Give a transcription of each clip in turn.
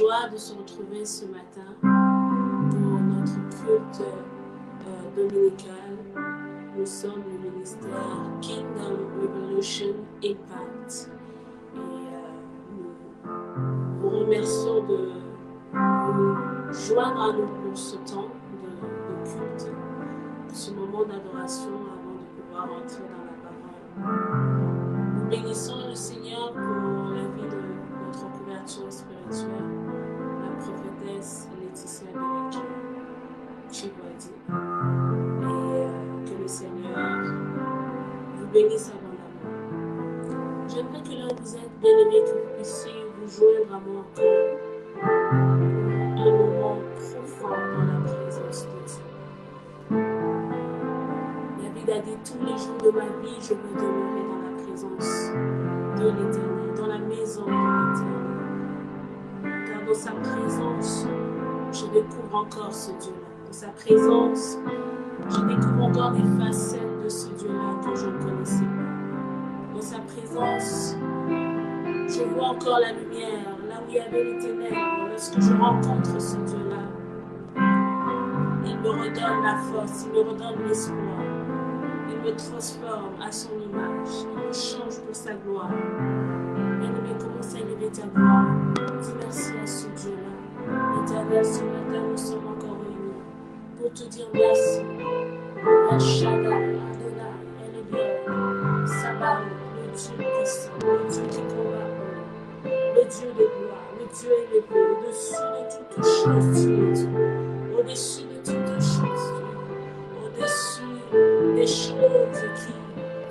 joie de se retrouver ce matin pour notre culte dominical. Nous sommes le ministère Kingdom Revolution Impact. Et nous vous remercions de vous joindre à nous pour ce temps de culte, pour ce moment d'adoration avant de pouvoir entrer dans la parole. Nous bénissons le Seigneur pour la vie de notre couverture spirituelle, la prophétesse Laetitia Benedja Chibwadi. Et que le Seigneur vous bénisse abondamment. J'aimerais que là où vous êtes, bien-aimés, que vous puissiez vous joindre à moi encore un moment profond dans la présence de Dieu. David a dit, tous les jours de ma vie, je veux demeurer dans la présence de l'Éternel, dans la maison de l'Éternel. Car dans sa présence, je découvre encore ce Dieu-là. Dans sa présence, je découvre encore des facettes de ce Dieu-là que je ne connaissais pas. Dans sa présence, je vois encore la lumière, là où il y avait les ténèbres. Lorsque je rencontre ce Dieu-là, il me redonne la force, il me redonne l'espoir. Il me transforme à son image, il me change pour sa gloire. Bien-aimé, commence à élever ta gloire. Dis merci à ce Dieu-là. Éternel, ce matin, nous sommes encore réunis pour te dire merci. El Shaddai, Adonai, El-Elion, Sabaoth, le Dieu puissant, le Dieu qui combat, le Dieu de gloire, le Dieu élevé, au-dessus de toutes choses, tu es Dieu. Au-dessus de toutes choses, au-dessus des choses qui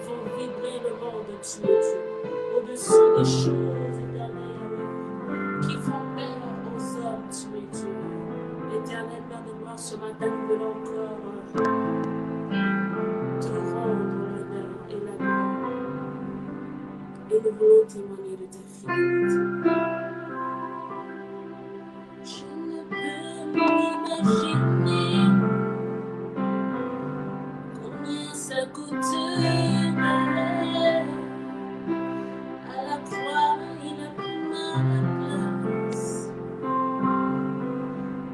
font vibrer le monde, tu es Dieu. Au-dessus des choses, éternelles, qui font peur aux hommes, tu es Dieu. Éternel Père de gloire, ce matin, nous voulons encore te rendre l'honneur et la gloire. Et nous voulons témoigner de ta fidélité. Je ne peux m'imaginer combien ça coûterait. À la croix, il a pris ma place.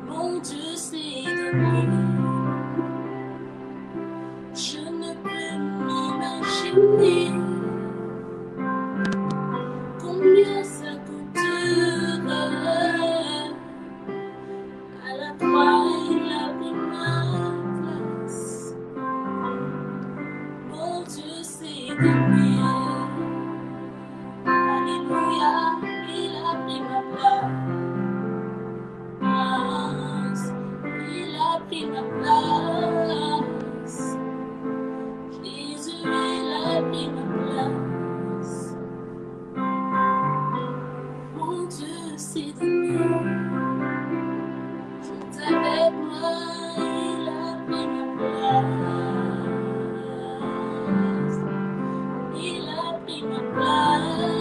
Mon Dieu s'est donné. Je ne peux m'imaginer combien ça coûterait. À la croix, il a pris ma place. Mon Dieu s'est donné. Alléluia, il a pris ma place. Il a pris ma place. Jésus, il a pris ma place. Mon Dieu s'est donné. Chante avec moi, il a pris ma place. Il a pris ma place.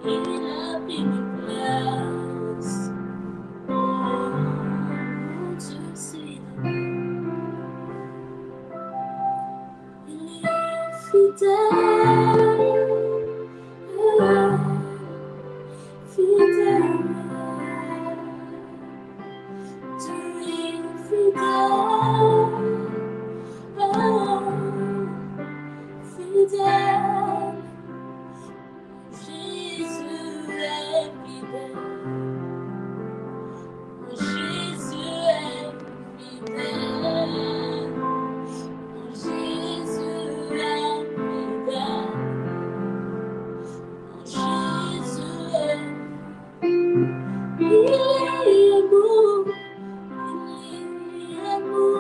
Il a pris ma place. Oh, mon Dieu s'est donné. Il est fidèle. Fidèle. Tu es fidèle. Oh, fidèle. Jésus est fidèle. Jésus est fidèle. Jésus est fidèle. Jésus est. Il est amour. Il est amour.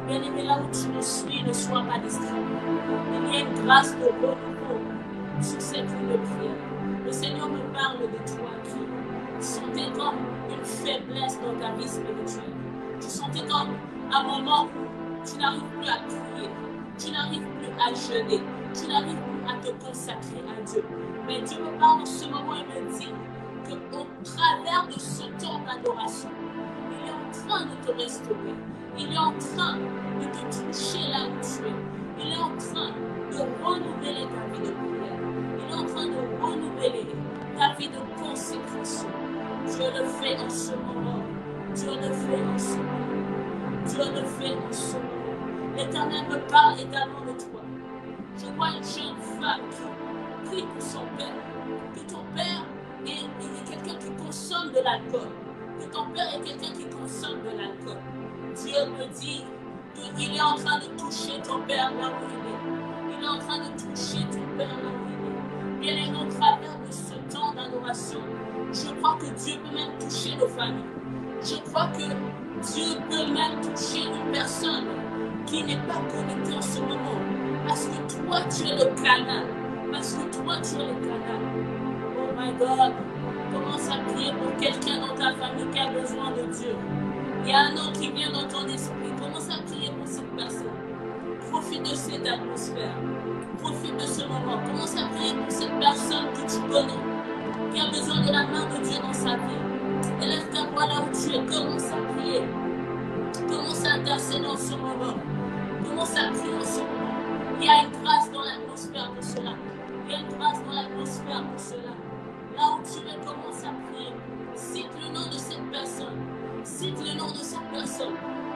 Bien-aimé, là où tu me suis, ne sois pas distrait. Il y a une grâce de renouveau sur cette ligne de prière. Le Seigneur me parle de toi qui sentais comme une faiblesse dans ta vie spirituelle. Tu sentais comme un moment où tu n'arrives plus à prier, tu n'arrives plus à jeûner, tu n'arrives plus à te consacrer à Dieu. Mais Dieu me parle en ce moment et me dit qu'au travers de ce temps d'adoration, il est en train de te restaurer. Il est en train de te toucher là où tu es. Il est en train de renouveler ta vie de prière. Il est en train de renouveler ta vie de consécration. Dieu le fait en ce moment. Dieu le fait en ce moment. Dieu le fait en ce moment. L'Éternel me parle également de toi. Je vois une jeune femme qui prie pour son père. Que ton père est quelqu'un qui consomme de l'alcool. Que ton père est quelqu'un qui consomme de l'alcool. Dieu me dit qu'il est en train de toucher ton père là où il est. Il est en train de toucher ton père là où il est. Bien aimé, au travers de ce temps d'adoration, je crois que Dieu peut même toucher nos familles. Je crois que Dieu peut même toucher une personne qui n'est pas connectée en ce moment. Parce que toi, tu es le canal. Parce que toi, tu es le canal. Oh my God. Commence à prier pour quelqu'un dans ta famille qui a besoin de Dieu. Il y a un nom qui vient dans ton esprit. Commence à prier pour cette personne. Profite de cette atmosphère. Profite de ce moment. Commence à prier pour cette personne que tu connais, qui a besoin de la main de Dieu dans sa vie. Élève ta voix là où tu es. Commence à prier. Commence à intercéder en ce moment. Commence à prier en ce moment. Il y a une grâce dans l'atmosphère pour cela. Il y a une grâce dans l'atmosphère pour cela. Là où tu es, commence à prier. Cite le nom de cette personne. Cite le nom de cette personne.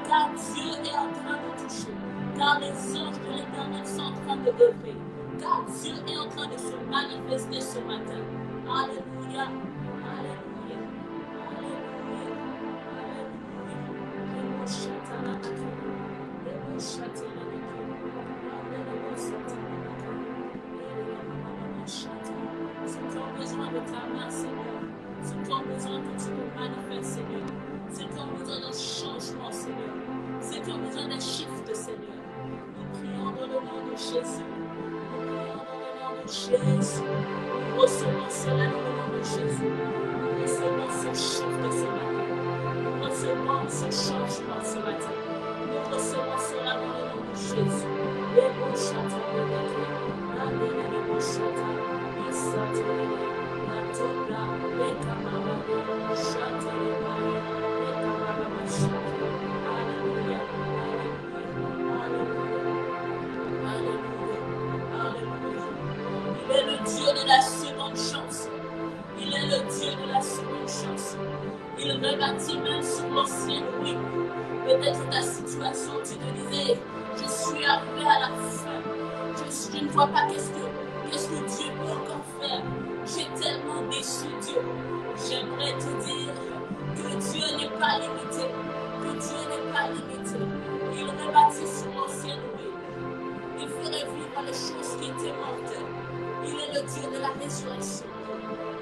Car Dieu est en train de toucher. Car les anges de l'Éternel sont en train de œuvrer. Car Dieu est en train de se manifester ce matin. Alléluia. Alléluia. Alléluia. Ceux qui ont besoin de ta main, Seigneur. Ceux qui ont besoin que tu te manifestes, Seigneur. Ceux qui ont besoin d'un changement, Seigneur. Ceux qui ont besoin d'un shift, Seigneur. Nous prions dans le nom de Jésus. Nous prions dans le nom de Jésus. Nous recevons cela dans le nom de Jésus. Nous recevons ce shift ce matin. Nous recevons ce changement ce matin. Nous recevons cela dans le nom de Jésus. Les beaux chanteurs de l'équipe. La béné de beaux chanteurs. Les satés. La toga. Les camarades. Chantez les bails. Les camarades chantez. Alléluia. Alléluia. Alléluia. Alléluia. Il est le Dieu de la seconde chance. Il est le Dieu de la seconde chance. Il rebâtit même sur l'ancienne ruine. Peut-être ta situation, tu te disais, je suis arrivé à la fin. Je ne vois pas qu'est-ce que Dieu peut encore faire. J'ai tellement déçu Dieu. J'aimerais te dire que Dieu n'est pas limité. Que Dieu n'est pas limité. Il rebâtit sur l'ancienne ruine. Il ferait vivre les choses qui étaient mortes. Il est le Dieu de la résurrection.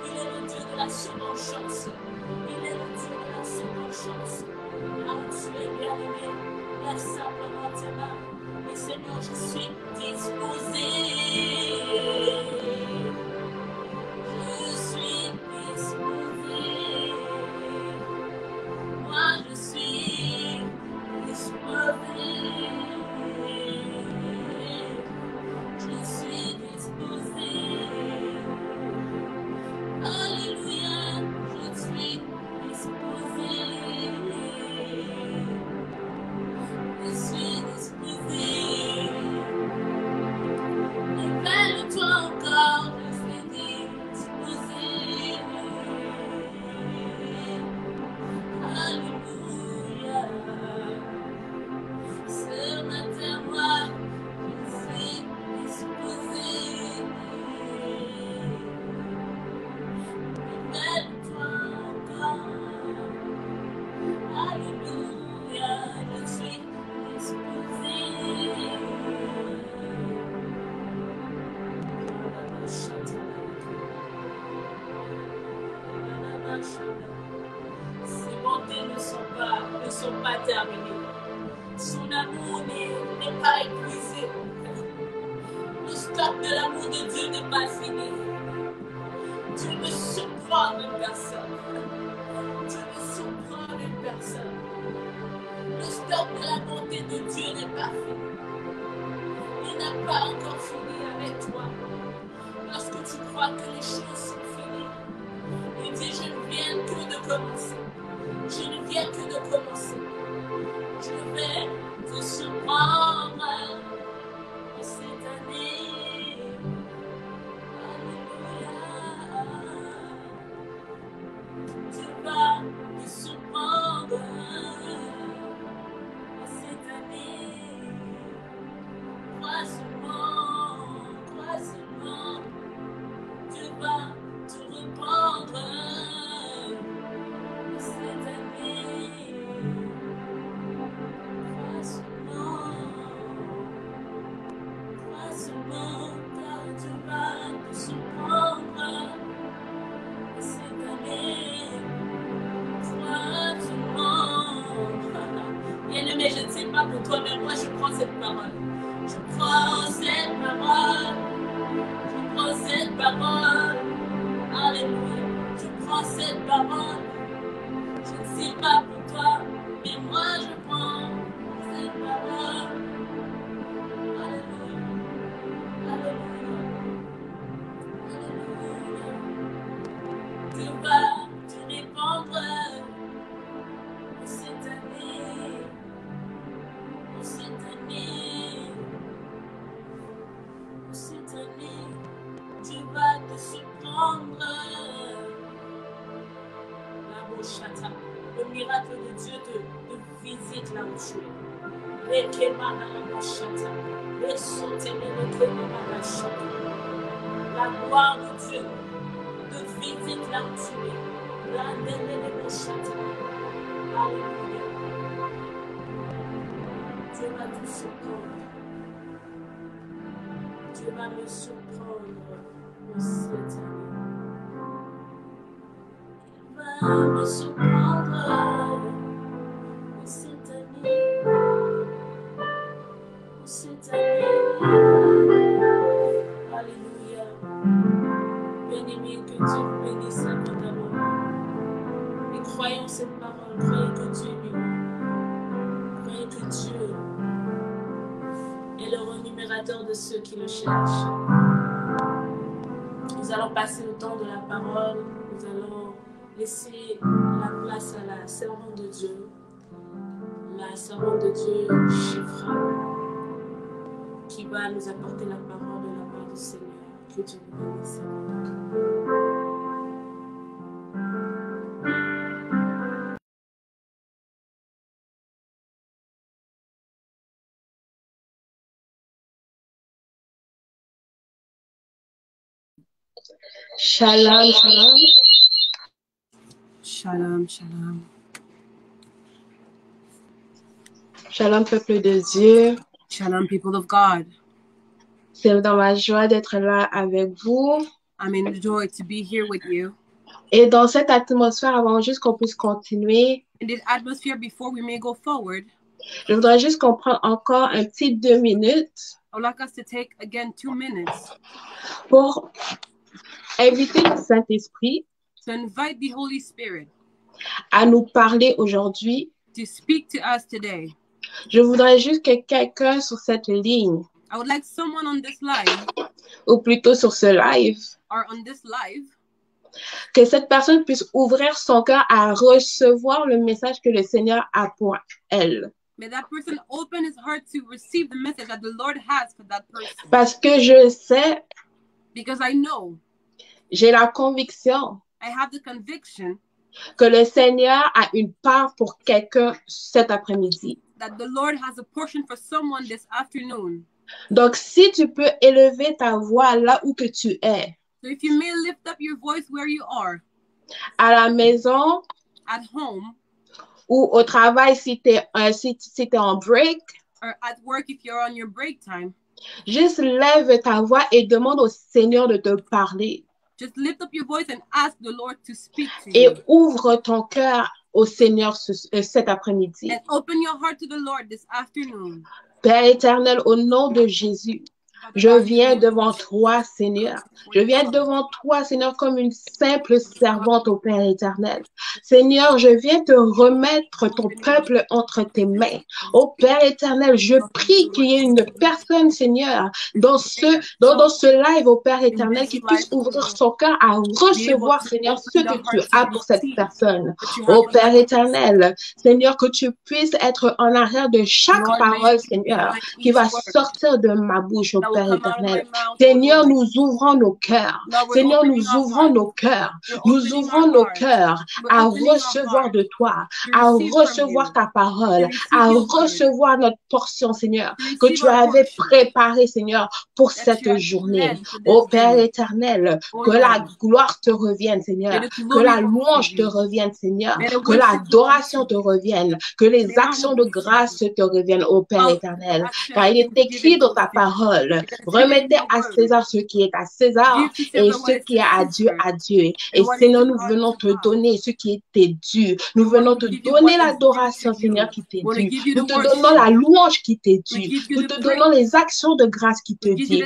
Il est le Dieu de la seconde chance. Il est le Dieu de la seconde chance. Là où tu es bien-aimé, lève simplement tes mains. Et Seigneur, je suis disposé. Je suis disposé. Moi, je suis disposé. Je suis disposé. Alléluia, je suis disposé. Je suis disposé. Révèle-toi encore, je suis disposé. Alléluia. Ce matin, moi, je suis disposé. Révèle-toi encore. Alléluia, je suis disposé. Ses bontés ne sont pas terminées. Son amour n'est pas épuisé. Le stock de l'amour de Dieu n'est pas fini. Dieu me surprend une personne. Dieu me surprend une personne. Le stock de la bonté de Dieu n'est pas fini. Il n'a pas encore fini avec toi. Lorsque tu crois que les choses sont finies, il dit, je ne viens que de commencer. Je ne viens que de commencer. Je vais te surprendre en cette année. Alléluia. Tu vas te surprendre en cette année. Crois seulement, tu vas te reprendre cette année. Crois seulement, car tu vas te surprendre cette année. Crois seulement. Bien-aimé, je ne sais pas pour toi, mais moi je prends cette parole. Je prends cette parole. Je prends cette parole. Alléluia. Je prends cette parole. Je ne sais pas pour toi, mais moi je prends cette parole. Alléluia. Alléluia. Alléluia. Tu vas te répandre cette année. Cette année. Cette année, tu vas te surprendre. Le miracle de Dieu te visite là où tu es. La gloire de Dieu te visite là où tu es. Alléluia. Dieu va te surprendre. Dieu va me surprendre en cette année. Il va me surprendre en cette année. En cette année. Alléluia. Bien-aimé, que Dieu vous bénisse abondamment. Et croyons cette parole. Croyez que Dieu est vivant. Croyez que Dieu est le rémunérateur de ceux qui le cherchent. Nous allons passer le temps de la parole. Nous allons laisser la place à la servante de Dieu. La servante de Dieu, Shifra, qui va nous apporter la parole de la part du Seigneur. Que Dieu vous bénisse. Shalom, shalom. Shalom, shalom. Shalom, peuple de Dieu. Shalom, people of God. C'est dans ma joie d'être là avec vous. I'm in joy to be here with you. Et dans cette atmosphère, avant juste qu'on puisse continuer, In this atmosphere, before we may go forward, je voudrais juste qu'on prenne encore un petit 2 minutes I would like us to take again 2 minutes pour inviter le Saint-Esprit to invite the Holy Spirit à nous parler aujourd'hui. to speak to us today. Je voudrais juste que quelqu'un sur cette ligne, I would like someone on this live ou plutôt sur ce live, or on this live, que cette personne puisse ouvrir son cœur à recevoir le message que le Seigneur a pour elle. may that person open his heart to receive the message that the Lord has for that person. Parce que je sais, Because I know, j'ai la conviction I have the conviction que le Seigneur a une part pour quelqu'un cet après-midi. that the Lord has a portion for someone this afternoon. Donc, si tu peux élever ta voix là où que tu es, So if you may lift up your voice where you are, à la maison at home, ou au travail si tu es, en break, or at work if you're on your break time, juste lève ta voix et demande au Seigneur de te parler. just lift up your voice and ask the Lord to speak to Et you. ouvre ton cœur au Seigneur cet après-midi. And open your heart to the Lord this afternoon. Père éternel, au nom de Jésus, je viens devant toi, Seigneur. Je viens devant toi, Seigneur, comme une simple servante au Père éternel. Seigneur, je viens te remettre ton peuple entre tes mains. Ô Père éternel, je prie qu'il y ait une personne, Seigneur, dans ce live, au Père éternel, qui puisse ouvrir son cœur à recevoir, Seigneur, ce que tu as pour cette personne. Ô Père éternel, Seigneur, que tu puisses être en arrière de chaque parole, Seigneur, qui va sortir de ma bouche, au Père éternel. Seigneur, nous ouvrons nos cœurs. Seigneur, nous ouvrons nos cœurs. Nous ouvrons nos cœurs à recevoir de toi, à recevoir ta parole, à recevoir notre portion, Seigneur, que tu avais préparée, Seigneur, pour cette journée. Ô Père éternel, que la gloire te revienne, Seigneur, que la louange te revienne, Seigneur, que l'adoration te revienne, que les actions de grâce te reviennent, ô Père éternel. Car il est écrit dans ta parole, remettez à César ce qui est à César et ce qui est à Dieu à Dieu. Et Seigneur, nous venons te donner ce qui était dû. Nous venons te donner l'adoration, Seigneur, qui t'est due. Nous te donnons la louange qui t'est due. Nous te donnons les actions de grâce qui t'est due.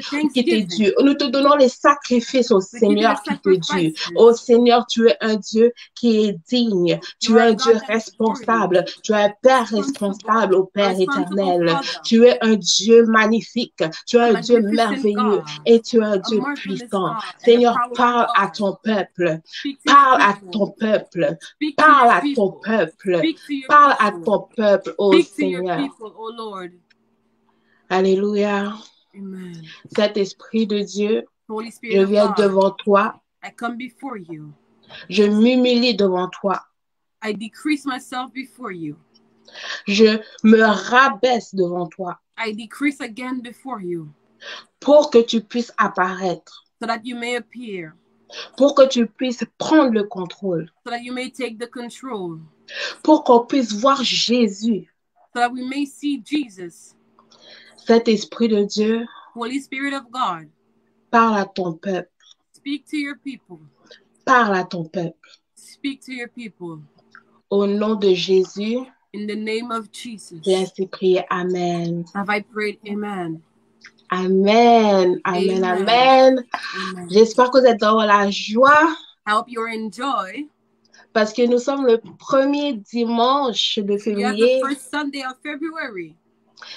Nous te donnons les sacrifices au Seigneur qui t'est dû. Oh Seigneur, tu es un Dieu qui est digne. Tu es un Dieu responsable. Tu es un Père responsable, au Père éternel. Tu es un Dieu magnifique. Tu es un Dieu merveilleux et tu es un Dieu puissant. Seigneur, parle à ton peuple. Parle à ton peuple. Parle à ton peuple. Parle à ton peuple, oh Seigneur. Alléluia. Amen. Cet esprit de Dieu, Holy Spirit je of viens God, devant toi. I come before you. Je m'humilie devant toi. I decrease myself before you. Je me rabaisse devant toi I decrease again before you, pour que tu puisses apparaître, so that you may appear, pour que tu puisses prendre le contrôle, so that you may take the control, pour qu'on puisse voir Jésus. so that we may see Jesus. Cet esprit de Dieu, Holy Spirit of God, parle à ton peuple. speak to your people. Parle à ton peuple. Speak to your people. Au nom de Jésus, In the name of Jesus, j'ai ainsi prié. Amen. have I prayed, amen. Amen. Amen. Amen. Amen. Amen. J'espère que vous êtes dans la joie I hope you're in joy. parce que nous sommes le premier dimanche de You have the février. first Sunday of February.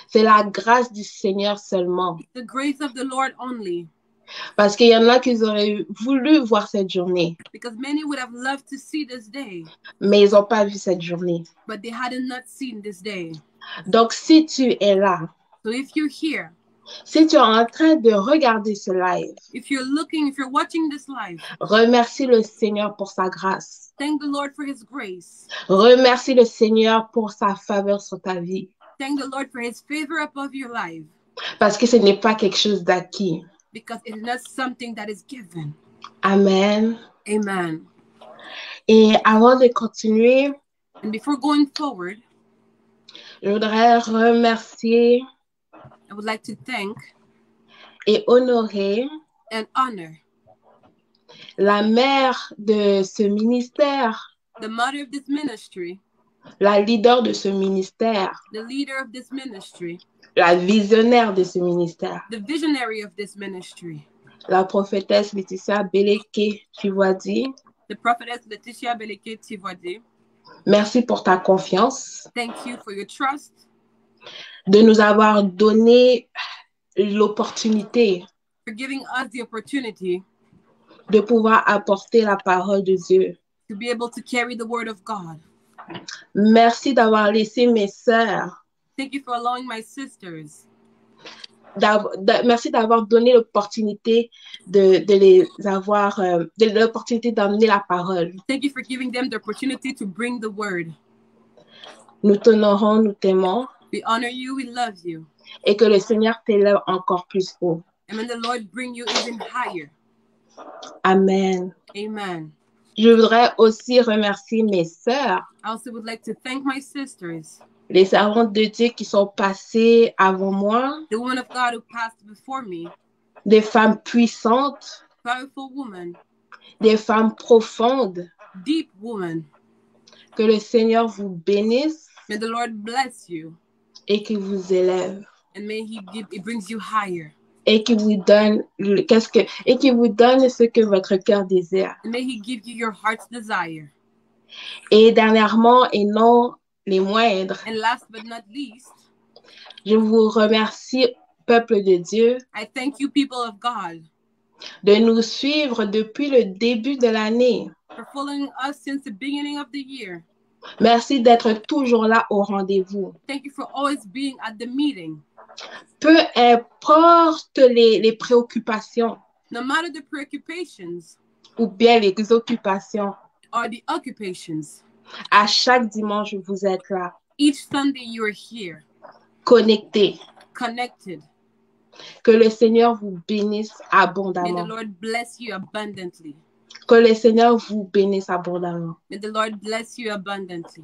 C'est la grâce du Seigneur seulement. The grace of the Lord only. Parce qu'il y en a qui auraient voulu voir cette journée, Because many would have loved to see this day, mais ils n'ont pas vu cette journée. but they hadn't not seen this day. Donc, si tu es là, So if you're here, si tu es en train de regarder ce live, if you're watching this live, remercie le Seigneur pour sa grâce. thank the Lord for his grace. Remercie le Seigneur pour sa faveur sur ta vie. Thank the Lord for his favor above your life. Parce que ce n'est pas quelque chose d'acquis. Because it is not something that is given. Amen. Amen. Et avant de continuer, And before going forward, je voudrais remercier I would like to thank et honorer and honor la mère de ce ministère, the mother of this ministry, la leader de ce ministère, the leader of this ministry, la visionnaire de ce ministère, the visionary of this ministry, la prophétesse Laetitia Beleke-Chivoadi. the prophetess Letitia Beleke Tivwadi. Merci pour ta confiance, Thank you for your trust, de nous avoir donné l'opportunité for giving us the opportunity de pouvoir apporter la parole de Dieu. to be able to carry the word of God. Merci d'avoir laissé mes sœurs, Thank you for allowing my sisters. merci d'avoir donné l'opportunité de les avoir, de l'opportunité d'emmener la parole. Thank you for giving them the opportunity to bring the word. Nous t'honorons, nous t'aimons We honor you, we love you. et que le Seigneur t'élève encore plus haut. And may the Lord bring you even higher. Amen. Amen. Je voudrais aussi remercier mes sœurs, I also would like to thank my sisters, les servantes de Dieu qui sont passées avant moi, the women of God who passed before me, des femmes puissantes, powerful women, des femmes profondes. deep women. Que le Seigneur vous bénisse May the Lord bless you et qu'il vous élève and may He brings you higher. et qu'il vous donne ce que votre cœur désire. And may He give you your heart's desire. Et dernièrement et non les moindres, And last but not least, je vous remercie, peuple de Dieu, I thank you, people of God, de nous suivre depuis le début de l'année. for following us since the beginning of the year. Merci d'être toujours là au rendez-vous. Thank you for always being at the meeting. Peu importe les préoccupations No matter the preoccupations ou bien les occupations, or the occupations, à chaque dimanche, vous êtes là, each Sunday you are here, connectés. connected. Que le Seigneur vous bénisse May the abondamment. Lord bless you abundantly. Que le Seigneur vous bénisse abondamment. May the Lord bless you abundantly.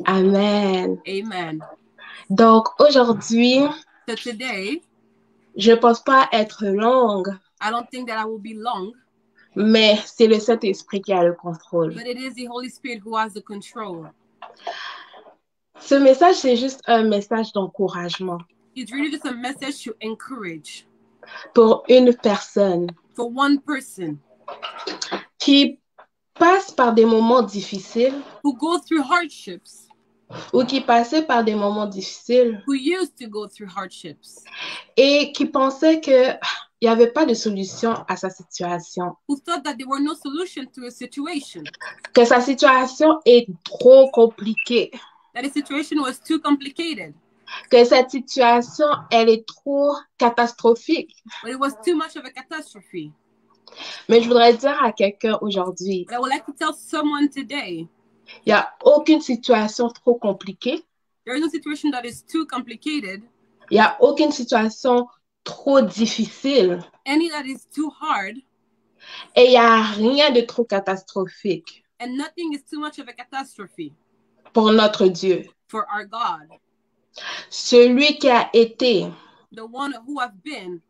Amen. Amen. Donc aujourd'hui, So today, je ne pense pas être longue, I don't think that I will be long, mais c'est le Saint-Esprit qui a le contrôle. but it is the Holy Spirit who has the control. Ce message, c'est juste un message d'encouragement It's really just a message to encourage pour une personne for one person qui passe par des moments difficiles who goes through hardships, ou qui passait par des moments difficiles who used to go through hardships, et qui pensait qu'il n'y avait pas de solution à sa situation, who thought that there were no solution to a situation, que sa situation est trop compliquée, that the situation was too complicated, que cette situation, elle est trop catastrophique. but it was too much of a catastrophe. Mais je voudrais dire à quelqu'un aujourd'hui, But I would like to tell someone today, il n'y a aucune situation trop compliquée, there is no situation that is too complicated, il n'y a aucune situation trop difficile any that is too hard, et il n'y a rien de trop catastrophique and nothing is too much of a catastrophe pour notre Dieu. for our God, Celui qui a été the one who have been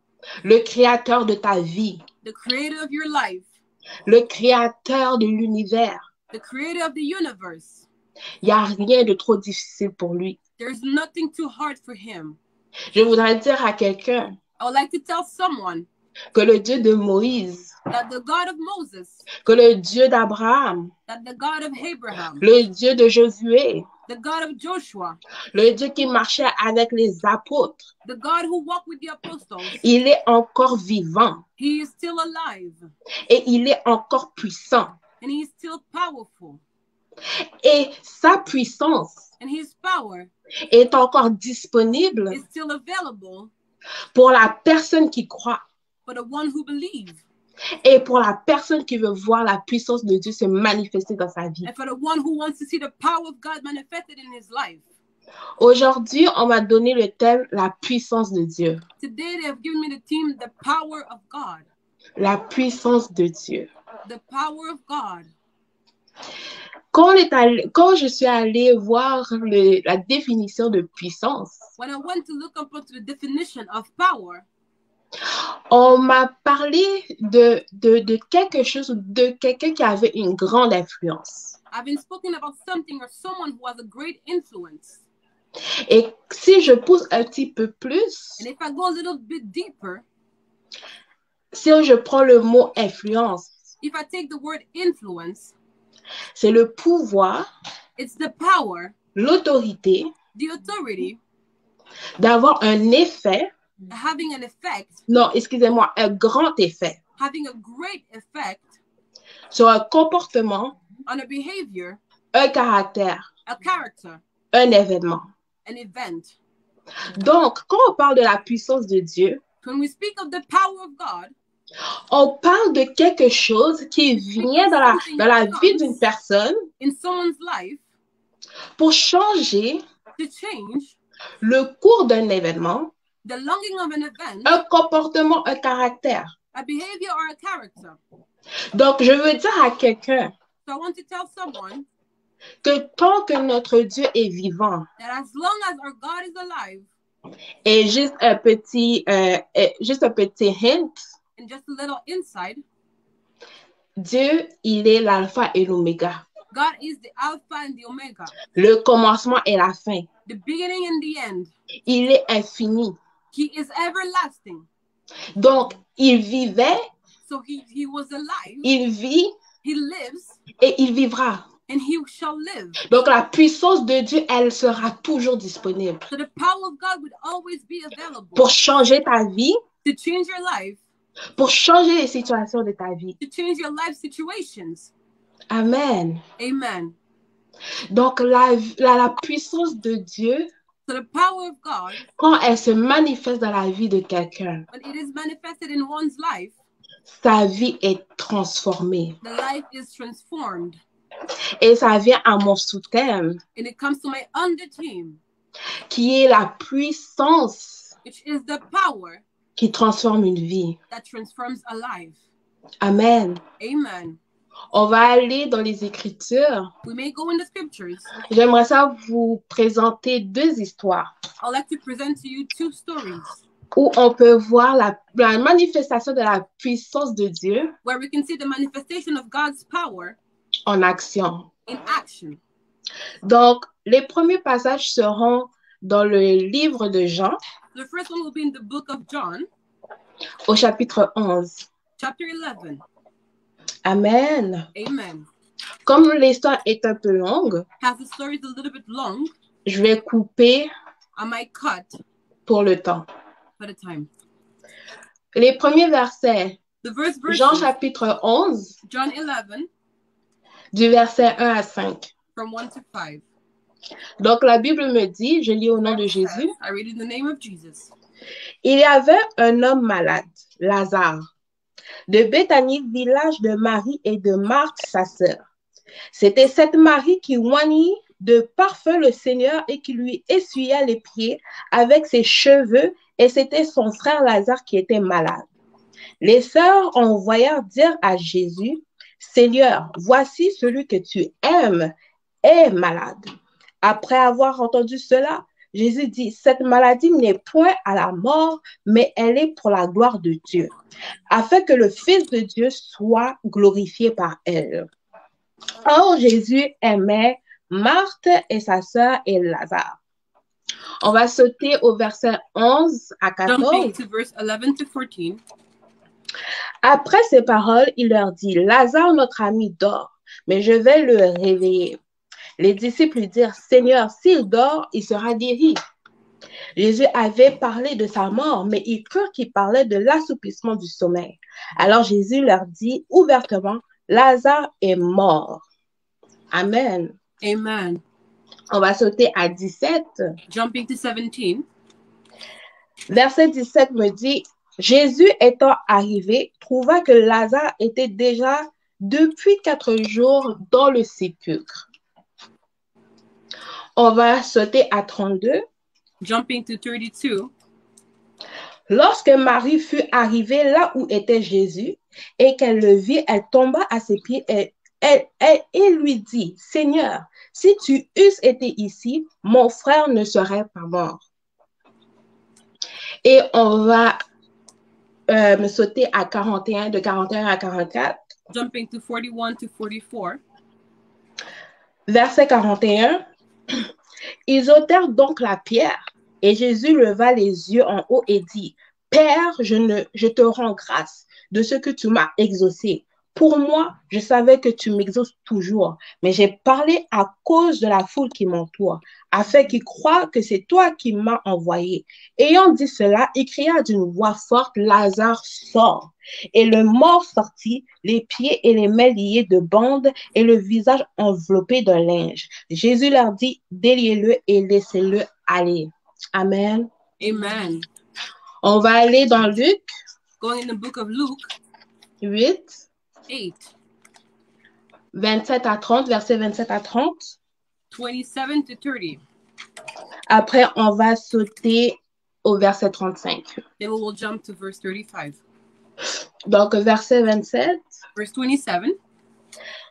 le créateur de ta vie, the creator of your life, le créateur de l'univers. the creator of the universe. Il n'y a rien de trop difficile pour lui. There's nothing too hard for him. Je voudrais dire à quelqu'un, I I would like to tell someone que le Dieu de Moïse, that the God of Moses, que le Dieu d'Abraham, that the God of Abraham, le Dieu de Josué, the God of Joshua, le Dieu qui marchait avec les apôtres, the God who walked with the apostles, il est encore vivant he is still alive et il est encore puissant. and he is still powerful. Et sa puissance And his power est encore disponible is still available pour la personne qui croit for the one who believes et pour la personne qui veut voir la puissance de Dieu se manifester dans sa vie. and for the one who wants to see the power of God manifested in his life. Aujourd'hui, on m'a donné le thème « La puissance de Dieu ». Today they have given me the theme, the power of God. La puissance de Dieu. The power of God. Quand je suis allée voir la définition de puissance, When I went to look up into the definition of power, on m'a parlé de quelque chose, de quelqu'un qui avait une grande influence. I've been speaking about something or someone who has a great influence. Et si je pousse un petit peu plus, And if I go a little bit deeper, si je prends le mot influence, if I take the word influence, c'est le pouvoir, it's the power, l'autorité the authority, d'avoir un effet, having an effect, non, excusez-moi, un grand effet having a great effect sur un comportement, on a behavior, un caractère, a character, un événement. an event. Donc, quand on parle de la puissance de Dieu, When we speak of the power of God, on parle de quelque chose qui vient dans la vie d'une personne in someone's life, pour changer to change le cours d'un événement, the longing of an event, un comportement, un caractère. a behavior, or a character. Donc, je veux dire à quelqu'un So I want to tell someone que tant que notre Dieu est vivant, that as long as our God is alive, et juste un petit hint, and just a little insight, Dieu, il est l'alpha et l'oméga, God is the Alpha and the Omega, le commencement et la fin. the beginning and the end. Il est infini. He is everlasting. Donc, il vivait, So he was alive, il vit he lives, et il vivra. and he shall live. Donc, la puissance de Dieu, elle sera toujours disponible So the power of God would always be available pour changer ta vie, to change your life, pour changer les situations de ta vie. to change your life situations. Amen. Amen. Donc, la puissance de Dieu, So the power of God, quand elle se manifeste dans la vie de quelqu'un, when it is manifested in one's life, sa vie est transformée. the life is transformed. Et ça vient à mon sous-thème, And it comes to my under-theme, qui est la puissance which is the power qui transforme une vie. that transforms a life. Amen. Amen. On va aller dans les Écritures. We may go in the scriptures. J'aimerais ça vous présenter deux histoires I'd like to present to you two stories où on peut voir la manifestation de la puissance de Dieu where we can see the manifestation of God's power en action. in action. Donc, les premiers passages seront dans le livre de Jean, The first one will be in the book of John, au chapitre 11. chapter 11. Amen. Amen. Comme l'histoire est un peu longue, As the story is a little bit long, je vais couper I might cut pour le temps. for the time. Les premiers versets, The verse Jean verses, chapitre 11, John 11, du verset 1 à 5. from 1 to 5. Donc, la Bible me dit, je lis au nom de Jésus, I read in the name of Jesus. il y avait un homme malade, Lazare, de Béthanie, village de Marie et de Marthe, sa sœur. C'était cette Marie qui oignit de parfum le Seigneur et qui lui essuya les pieds avec ses cheveux, et c'était son frère Lazare qui était malade. Les sœurs envoyèrent dire à Jésus, Seigneur, voici celui que tu aimes est malade. Après avoir entendu cela, Jésus dit, cette maladie n'est point à la mort, mais elle est pour la gloire de Dieu, afin que le Fils de Dieu soit glorifié par elle. Or, Jésus aimait Marthe et sa sœur et Lazare. On va sauter au verset 11 à 14. Jumping to verse 11 to 14. Après ces paroles, il leur dit, Lazare, notre ami, dort, mais je vais le réveiller. Les disciples lui dirent, Seigneur, s'il dort, il sera guéri. Jésus avait parlé de sa mort, mais ils crurent qu'il parlait de l'assoupissement du sommeil. Alors Jésus leur dit ouvertement, Lazare est mort. Amen. Amen. On va sauter à 17. Jumping to 17. Verset 17 me dit, Jésus étant arrivé, trouva que Lazare était déjà depuis 4 jours dans le sépulcre. On va sauter à 32. Jumping to 32. Lorsque Marie fut arrivée là où était Jésus et qu'elle le vit, elle tomba à ses pieds et lui dit, Seigneur, si tu eusses été ici, mon frère ne serait pas mort. Et on va me sauter à 41, de 41 à 44. Jumping to 41 to 44. Verset 41. Ils ôtèrent donc la pierre, et Jésus leva les yeux en haut et dit, Père, je te rends grâce de ce que tu m'as exaucé. Pour moi, je savais que tu m'exauces toujours, mais j'ai parlé à cause de la foule qui m'entoure, afin qu'ils croient que c'est toi qui m'as envoyé. Ayant dit cela, il cria d'une voix forte, Lazare, sort. Et le mort sortit, les pieds et les mains liés de bandes et le visage enveloppé d'un linge. Jésus leur dit, déliez-le et laissez-le aller. Amen. Amen. On va aller dans Luc Going in the book of Luke 8, 8, 27 à 30, verset 27 à 30. 27 to 30. Après, on va sauter au verset 35. Then we will jump to verse 35. Donc, verset 27. Verse 27.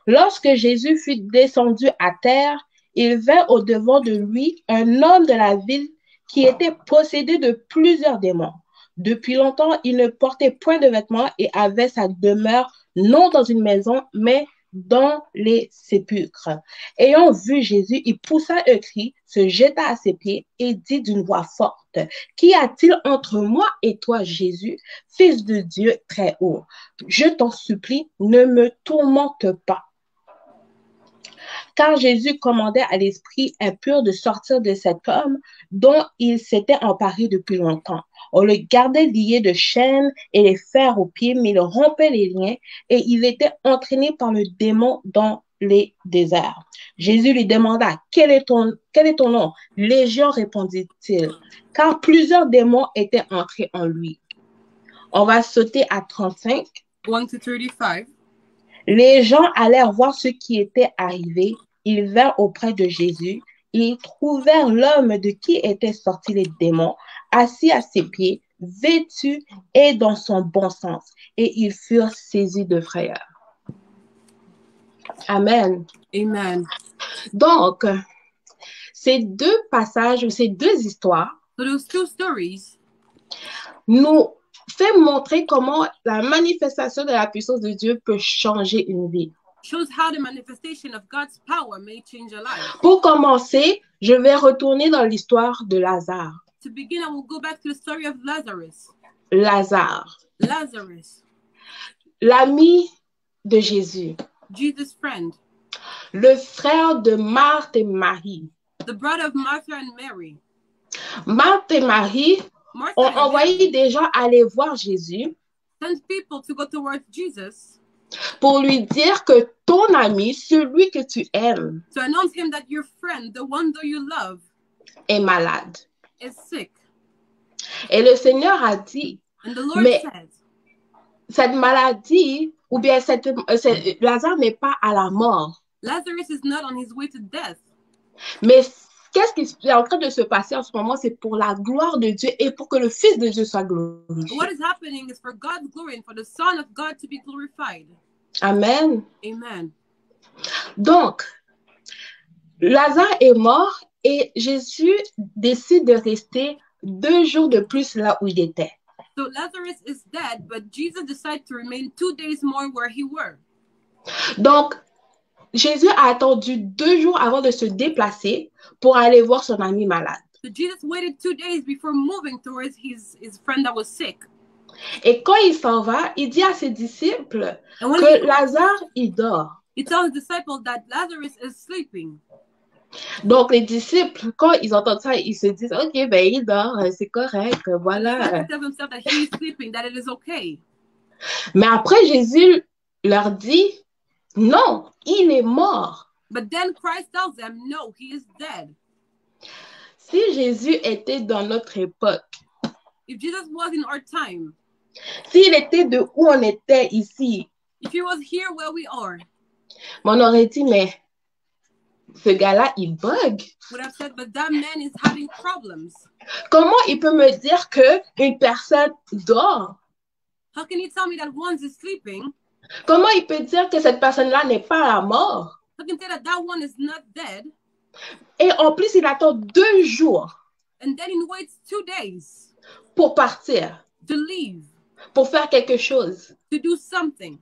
Lorsque Jésus fut descendu à terre, il vint au-devant de lui un homme de la ville qui était possédé de plusieurs démons. Depuis longtemps, il ne portait point de vêtements et avait sa demeure non dans une maison, mais dans les sépulcres. Ayant vu Jésus, il poussa un cri, se jeta à ses pieds et dit d'une voix forte, Qu'y a-t-il entre moi et toi, Jésus, Fils de Dieu très haut? Je t'en supplie, ne me tourmente pas. Car Jésus commandait à l'esprit impur de sortir de cet homme dont il s'était emparé depuis longtemps. On le gardait lié de chaînes et les fers aux pieds, mais il rompait les liens et il était entraîné par le démon dans les déserts. Jésus lui demanda, quel est ton nom? Légion, répondit-il, car plusieurs démons étaient entrés en lui. On va sauter à 35. Going to 35. Les gens allèrent voir ce qui était arrivé. Ils vinrent auprès de Jésus. Ils trouvèrent l'homme de qui étaient sortis les démons, assis à ses pieds, vêtu et dans son bon sens. Et ils furent saisis de frayeur. Amen. Amen. Donc, ces deux passages, ces deux histoires So those two stories nous fait montrer comment la manifestation de la puissance de Dieu peut changer une vie. shows how the manifestation of God's power may change a life. Pour commencer, je vais retourner dans l'histoire de Lazare. To begin, I will go back to the story of Lazarus. Lazare, Lazarus, l'ami de Jésus, Jesus' friend, le frère de Marthe et Marie. the brother of Martha and Mary. Marthe et Marie Martha ont and envoyé Mary des gens aller voir Jésus sent people to go towards Jesus pour lui dire que ton ami, celui que tu aimes, to announce him that your friend, the one that you love, est malade. is sick. Et le Seigneur a dit, And the Lord mais said, cette maladie, ou bien Lazare n'est pas à la mort. Lazarus is not on his way to death. Mais qu'est-ce qui est en train de se passer en ce moment? C'est pour la gloire de Dieu et pour que le Fils de Dieu soit glorifié. What is happening is for God's glory and for the Son of God to be glorified. Amen. Amen. Donc, Lazare est mort et Jésus décide de rester 2 jours de plus là où il était. So Lazarus is dead, but Jesus decided to remain 2 days more where he were. Donc, Jésus a attendu 2 jours avant de se déplacer pour aller voir son ami malade. So Jesus waited 2 days before moving towards his friend that was sick. Et quand il s'en va, il dit à ses disciples And when que Lazare, il dort. he tells his disciples that Lazarus is sleeping. Donc, les disciples, quand ils entendent ça, ils se disent, OK, ben, il dort, c'est correct, The voilà. disciples tell themselves that he is sleeping, that it is okay. Mais après, Jésus leur dit, non, il est mort. But then Christ tells them, no, he is dead. Si Jésus était dans notre époque, If Jesus was in our time, s'il était de où on était ici, if he was here where we are, on aurait dit, mais ce gars-là, il bug. would have said, but that man is having problems. Comment il peut me dire qu'une personne dort? How can you tell me that one is sleeping? Comment il peut dire que cette personne-là n'est pas à la mort? How can you say that that one is not dead? Et en plus, il attend 2 jours And then he waits 2 days pour partir, to leave, pour faire quelque chose. to do something.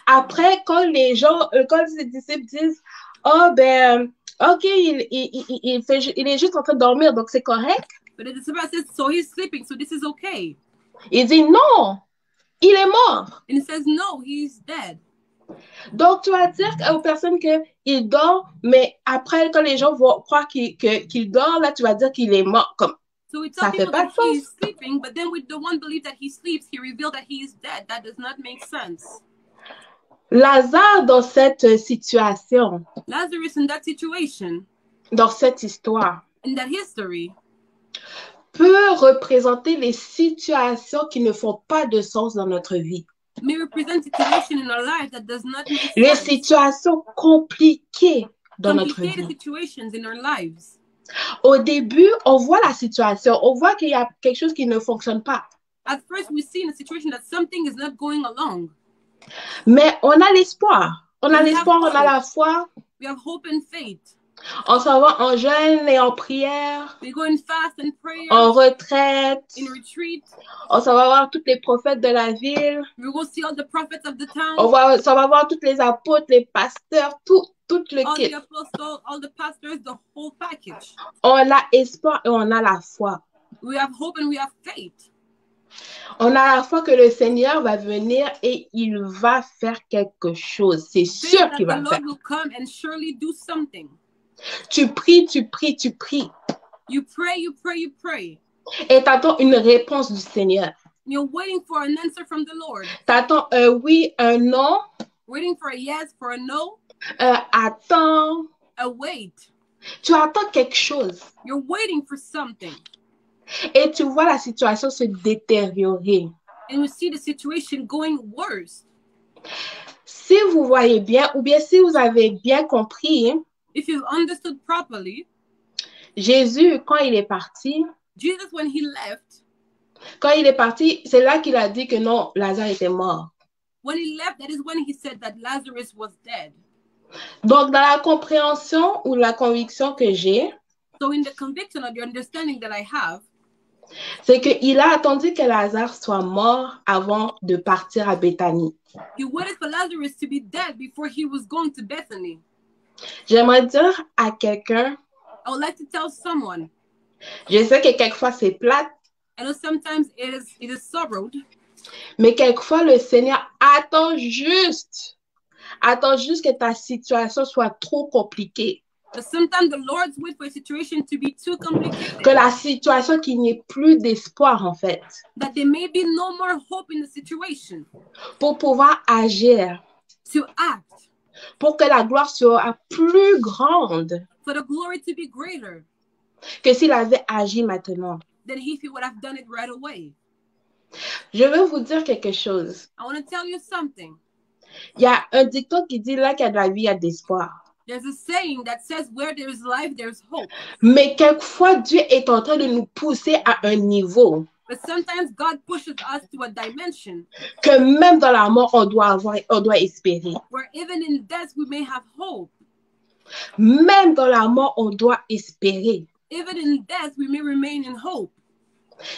Après, quand les gens, quand ses disciples disent, oh ben, ok, il est juste en train de dormir, donc c'est correct. But the disciple says, so he's sleeping, so this is okay. Il dit non, il est mort. And he says, no, he's dead. Donc, tu vas dire aux personnes qu'il dort, mais après, quand les gens vont croire qu'il dort, là, tu vas dire qu'il est mort. Comme, So we ça tell fait people pas that de sens. he's sleeping, but then with the one believe that he sleeps, he revealed that he is dead. That does not make sense. Lazare, dans cette situation, Lazarus in that situation, dans cette histoire, in that history, peut représenter les situations qui ne font pas de sens dans notre vie. may represent situation in our life that does not make Les sense. situations compliquées dans notre Complicated vie. situations in our lives. Au début, on voit la situation, on voit qu'il y a quelque chose qui ne fonctionne pas. At first, we see in a situation that something is not going along. Mais on a l'espoir. On a We l'espoir, have on a la foi. We have hope and faith. On s'en va en jeûne et en prière, We go in fast and prayer, en retraite. in retreat. On s'en va voir tous les prophètes de la ville. We go see all the prophets of the town, On s'en va voir tous les apôtres, les pasteurs, tout le all kit. the apostles, all the pastors, the whole package. On a espoir et on a la foi. We have hope and we have faith. On a la foi que le Seigneur va venir et il va faire quelque chose. C'est Faith sûr that qu'il the va le faire. Lord will come and surely do something. Tu pries, tu pries, tu pries. You pray, you pray, you pray. Et tu attends une réponse du Seigneur. You're waiting for an answer from the Lord. Tu attends un oui, un non, Waiting for a yes, for a no, un attends. a wait. Tu attends quelque chose. You're waiting for something. Et tu vois la situation se détériorer. And you see the situation going worse. Si vous voyez bien, ou bien si vous avez bien compris, If you've understood properly, Jésus, quand il est parti, Jesus, when he left, c'est là qu'il a dit que non, Lazare était mort. when he left, that is when he said that Lazarus was dead. Donc, dans la compréhension ou la conviction que j'ai, So in the conviction of the understanding that I have, c'est qu'il a attendu que Lazare soit mort avant de partir à Béthanie. he waited for Lazarus to be dead before he was going to Bethany. J'aimerais dire à quelqu'un, I would like to tell someone, je sais que quelquefois c'est plate, I know sometimes it is sorrowed, mais quelquefois le Seigneur attend juste que ta situation soit trop compliquée. but sometimes the Lord's wait for a situation to be too complicated, Que la situation, qu'il n'y ait plus d'espoir en fait, that there may be no more hope in the situation pour pouvoir agir, to act, pour que la gloire soit plus grande for the glory to be greater que s'il avait agi maintenant. than if he would have done it right away. Je veux vous dire quelque chose. I want to tell you something. Il y a un dicton qui dit là qu'il y a de la vie, il y a de l'espoir. There's a saying that says where there is life, there's hope. Mais quelquefois, Dieu est en train de nous pousser à un niveau But sometimes God pushes us to a dimension que même dans la mort, on doit espérer. where even in death we may have hope. Même dans la mort, on doit espérer. Even in death we may remain in hope.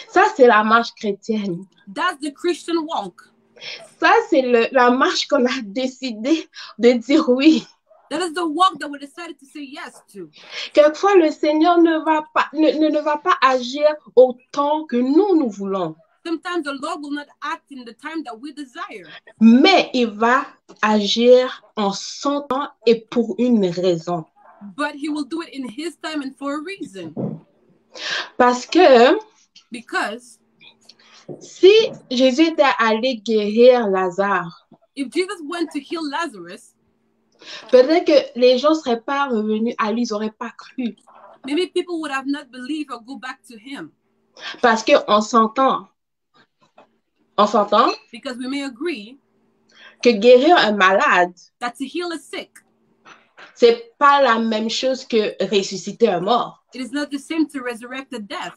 Ça, c'est la marche chrétienne. That's the Christian walk. Ça, c'est la marche qu'on a décidé de dire oui. That is the walk that we decided to say yes to. Quelquefois, le Seigneur ne va pas agir autant que nous voulons, Sometimes the Lord will not act in the time that we desire, mais il va agir en son temps et pour une raison. but He will do it in His time and for a reason. Parce que Because si Jésus était allé guérir Lazare, if Jesus went to heal Lazarus, peut-être que les gens ne seraient pas revenus à lui, ils n'auraient pas cru. maybe people would have not believed or go back to Him. Parce qu'on s'entend. On s'entend Because we may agree que guérir un malade, that to heal a sick, c'est pas la même chose que ressusciter un mort. it is not the same to resurrect the death.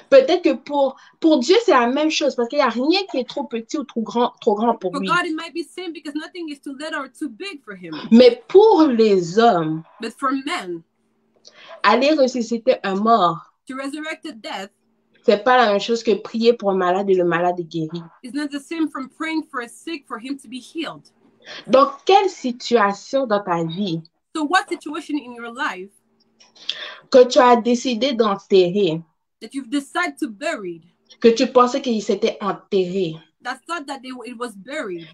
Peut-être que pour Dieu, c'est la même chose parce qu'il n'y a rien qui est trop petit ou trop grand pour For lui. God, it might be same because nothing is too little or too big for Him. Mais pour les hommes, But for men, aller ressusciter un mort, to resurrect a death c'est pas la même chose que prier pour un malade et le malade est guéri. is not the same from praying for a sick for him to be healed. Dans quelle situation dans ta vie So what situation in your life que tu as décidé d'enterrer, that you've decided to bury, que tu pensais qu'il s'était enterré, that thought that it was buried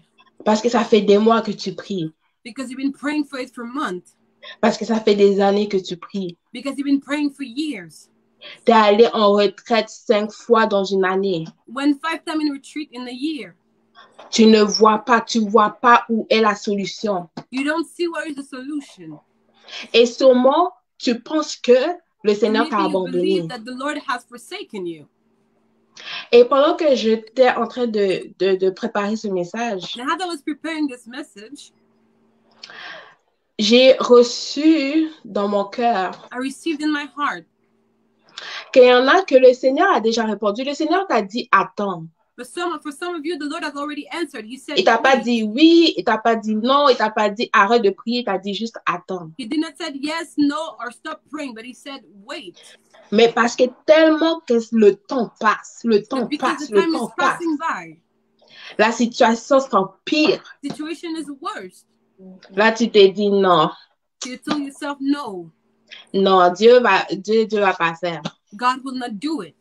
parce que ça fait des mois que tu pries, because you've been praying for it for months, parce que ça fait des années que tu pries. because you've been praying for years, Tu es allé en retraite 5 fois dans une année. went 5 times in retreat in a year. Tu vois pas où est la solution. You don't see where is the solution. Et sûrement, tu penses que le Seigneur Maybe t'a you abandonné. believe that the Lord has forsaken you. Et pendant que j'étais en train de préparer ce message, And as I was preparing this message, j'ai reçu dans mon cœur I received in my heart. qu'il y en a que le Seigneur a déjà répondu. Le Seigneur t'a dit attends. For some of you, the Lord has already answered. He said, Il t'a pas wait. dit oui, il t'a pas dit non, il t'a pas dit arrête de prier, il t'a dit juste attends. He did not say yes, no, or stop praying, but he said, wait. Mais parce que tellement que le temps passe, But because the time is passing by, la situation s'empire. the situation is worse. Là, tu te dis non, You tell yourself, no, non, Dieu va pas faire. God will not do it.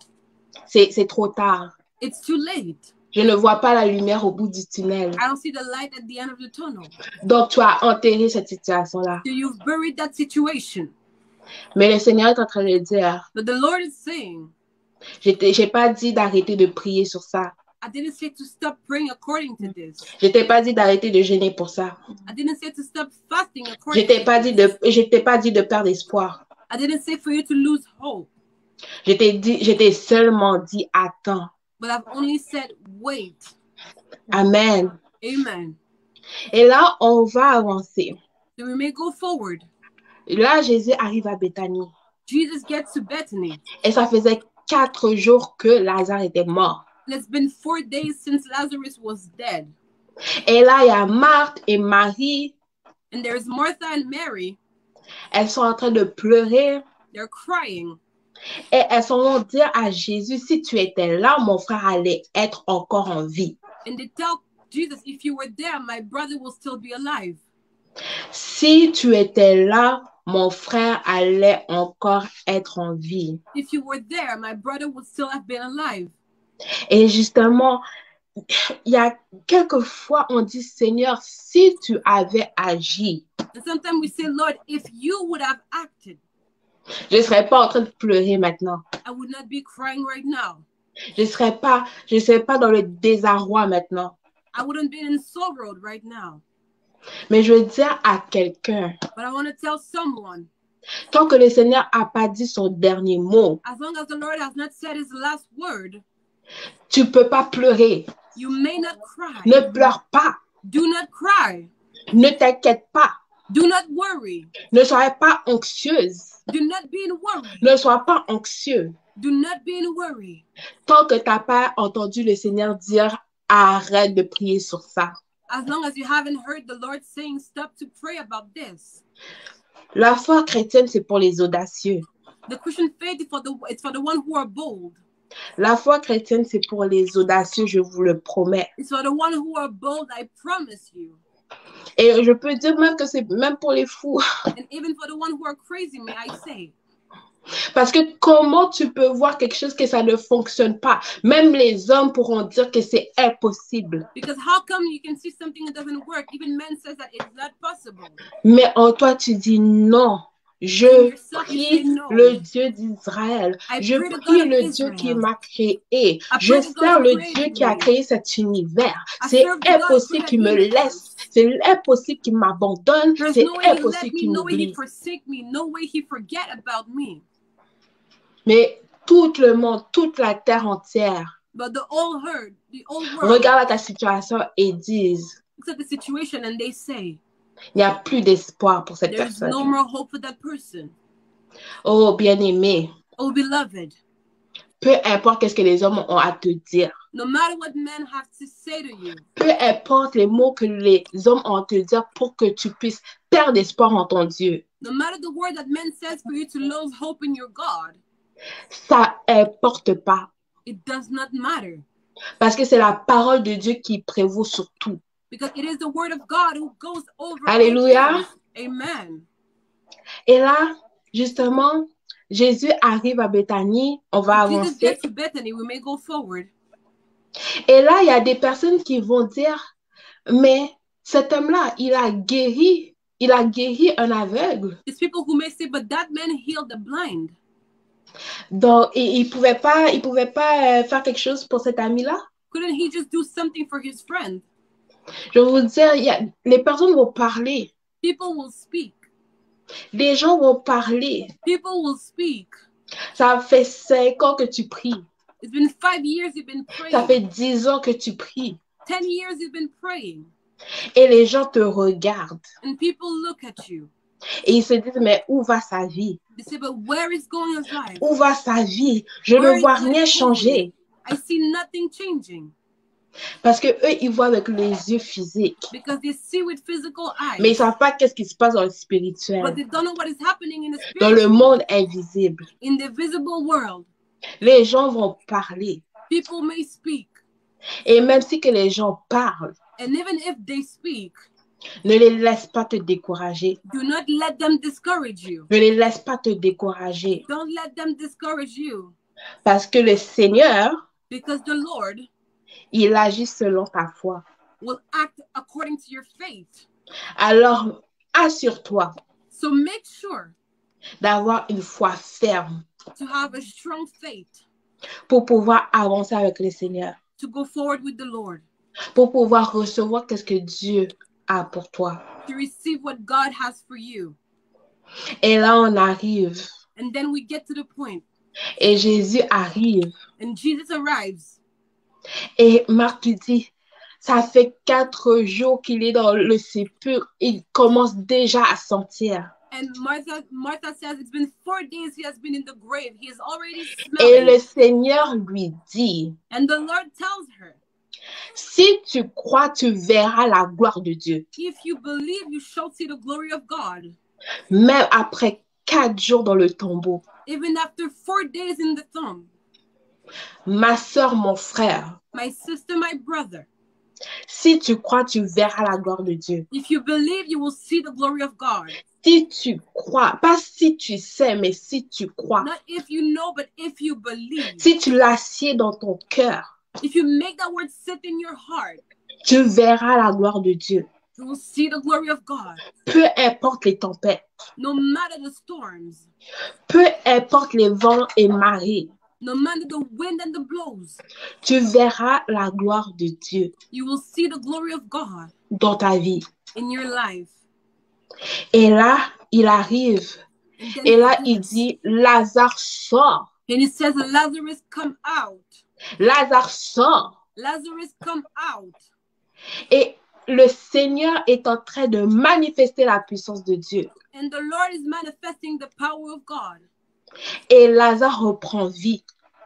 C'est trop tard. It's too late. Je ne vois pas la lumière au bout du tunnel. I don't see the light at the end of the tunnel. Donc, tu as enterré cette situation-là. So you've buried that situation. Mais le Seigneur est en train de dire, But the Lord is saying, j'ai pas dit d'arrêter de prier sur ça. I didn't say to stop praying according to this. Je t'ai pas dit d'arrêter de jeûner pour ça. I didn't say to stop fasting Je according t'ai to pas this. je t'ai pas dit de perdre espoir. I didn't say for you to lose hope. Je t'ai seulement dit attends. But I've only said, wait. Amen. Amen. Et là, on va avancer. So we may go forward. Et là, Jésus arrive à Béthanie. Jesus gets to Bethany. Et ça faisait 4 jours que Lazare était mort. And it's been 4 days since Lazarus was dead. Et là, il y a Marthe et Marie. And there's Martha and Mary. Elles sont en train de pleurer. They're crying. Et elles vont dire à Jésus, si tu étais là, mon frère allait être encore en vie. And they tell Jesus, if you were there, my brother will still be alive. Si tu étais là, mon frère allait encore être en vie. If you were there, my brother would still have been alive. Et justement, il y a quelques fois, on dit, Seigneur, si tu avais agi, And sometimes we say, Lord, if you would have acted, je ne serais pas en train de pleurer maintenant. I would not be crying right now. Je ne serais pas dans le désarroi maintenant. I wouldn't be in sorrow right now. Mais je veux dire à quelqu'un, But I want to tell someone, tant que le Seigneur n'a pas dit son dernier mot, as long as the Lord has not said his last word, tu ne peux pas pleurer. you may not cry. Ne pleure pas. Do not cry. Ne t'inquiète pas. Do not worry. Ne sois pas anxieuse. Do not be in worry. Ne sois pas anxieux. Do not be in worry. Tant que tu n'as pas entendu le Seigneur dire arrête de prier sur ça. As long as you haven't heard the Lord saying, stop to pray about this. La foi chrétienne, c'est pour les audacieux. The Christian faith is it's for the one who are bold. La foi chrétienne, c'est pour les audacieux, je vous le promets. It's for the one who are bold, I promise you. Et je peux dire même que c'est même pour les fous. And even for the one who are crazy, may I say. Parce que comment tu peux voir quelque chose que ça ne fonctionne pas? Même les hommes pourront dire que c'est impossible. Because how come you can see something that doesn't work? Even men says that it's not possible. Mais en toi, tu dis non. Je In yourself, you say prie no. le Dieu d'Israël. I Je pray the prie God le of Dieu qui Israel. m'a créé. I Je pray the God sers who le created Dieu qui a me. créé cet univers. I C'est serve the God who impossible created qu'il me universe. laisse. C'est impossible qu'il m'abandonne. There's C'est no way he let impossible me, qu'il no way he m'oublie. forsake me, no way he forget about me. Mais tout le monde, toute la terre entière, But the old herd, the old world, regarde ta situation et disent, looks at the situation and they say, il n'y a plus d'espoir pour cette there's personne. no more hope for that person. Oh, bien-aimé, Oh, beloved, peu importe ce que les hommes ont à te dire, no matter what men have to say to you, peu importe les mots que les hommes ont à te dire pour que tu puisses perdre espoir en ton Dieu, no matter the word that men says for you to lose hope in your God, ça importe pas. it does not matter. Parce que c'est la parole de Dieu qui prévaut sur tout. Because it is the word of God who goes over Alléluia. all things. Amen. Et là, justement, Jésus arrive à Béthanie, on va Jesus avancer. gets to Bethany, we may go forward. Et là, il y a des personnes qui vont dire, mais cet homme-là, il a guéri un aveugle. There's people who may say, but that man healed the blind. Donc, il pouvait pas faire quelque chose pour cet ami-là. Couldn't he just do something for his friend? Je vais vous dire, les personnes vont parler. People will speak. Les gens vont parler. People will speak. Ça fait 5 ans que tu pries. It's been 5 years you've been Ça praying. fait 10 ans que tu pries. 10 years you've been praying. Et les gens te regardent. And people look at you. Et ils se disent, mais où va sa vie? They say, but where is going his life? Où va sa vie? Je Where ne is vois it rien going? changer. I see nothing changing. Parce que eux, ils voient avec les yeux physiques. Because they see with physical eyes. Mais ils ne savent pas qu'est-ce qui se passe dans le But spirituel, they don't know what is happening in the dans le spirit, monde invisible. in the visible world. Les gens vont parler. People may speak. Et même si que les gens parlent, And even if they speak, ne les laisse pas te décourager. do not let them discourage you. Ne les laisse pas te décourager. Don't let them discourage you. Parce que le Seigneur, Because the Lord il agit selon ta foi. will act according to your faith. Alors, assure-toi So make sure d'avoir une foi ferme to have a strong faith pour pouvoir avancer avec le Seigneur, to go forward with the Lord, pour pouvoir recevoir ce que Dieu a pour toi. to receive what God has for you. Et là, on arrive. And then we get to the point, Et Jésus arrive. and Jesus arrives. Et Marc lui dit, ça fait 4 jours qu'il est dans le sépulcre. Il commence déjà à sentir. And Martha says it's been 4 days he has been in the grave. He is already Et le smelling. Seigneur lui dit, And the Lord tells her, si tu crois, tu verras la gloire de Dieu. if you believe, you shall see the glory of God. Même après 4 jours dans le tombeau. Even after 4 days in the tomb, Ma soeur, mon frère, my sister, my brother, si tu crois, tu verras la gloire de Dieu. if you believe, you will see the glory of God. Si tu crois, pas si tu sais, mais si tu crois. Not if you know, but if you believe. Si tu l'assieds dans ton cœur, If you make that word sit in your heart, tu verras la gloire de Dieu. you will see the glory of God. Peu importe les tempêtes, No matter the storms, peu importe les vents et marées, no matter the wind and the blows, tu verras la gloire de Dieu you will see the glory of God dans ta vie. in your life. Et là, il arrive. And then Et là, he il does. dit, Lazare sort. And he says, Lazarus, come out. Lazare sort. Lazarus, come out. Et le Seigneur est en train de manifester la puissance de Dieu. And the Lord is manifesting the power of God. Et Lazare reprend vie.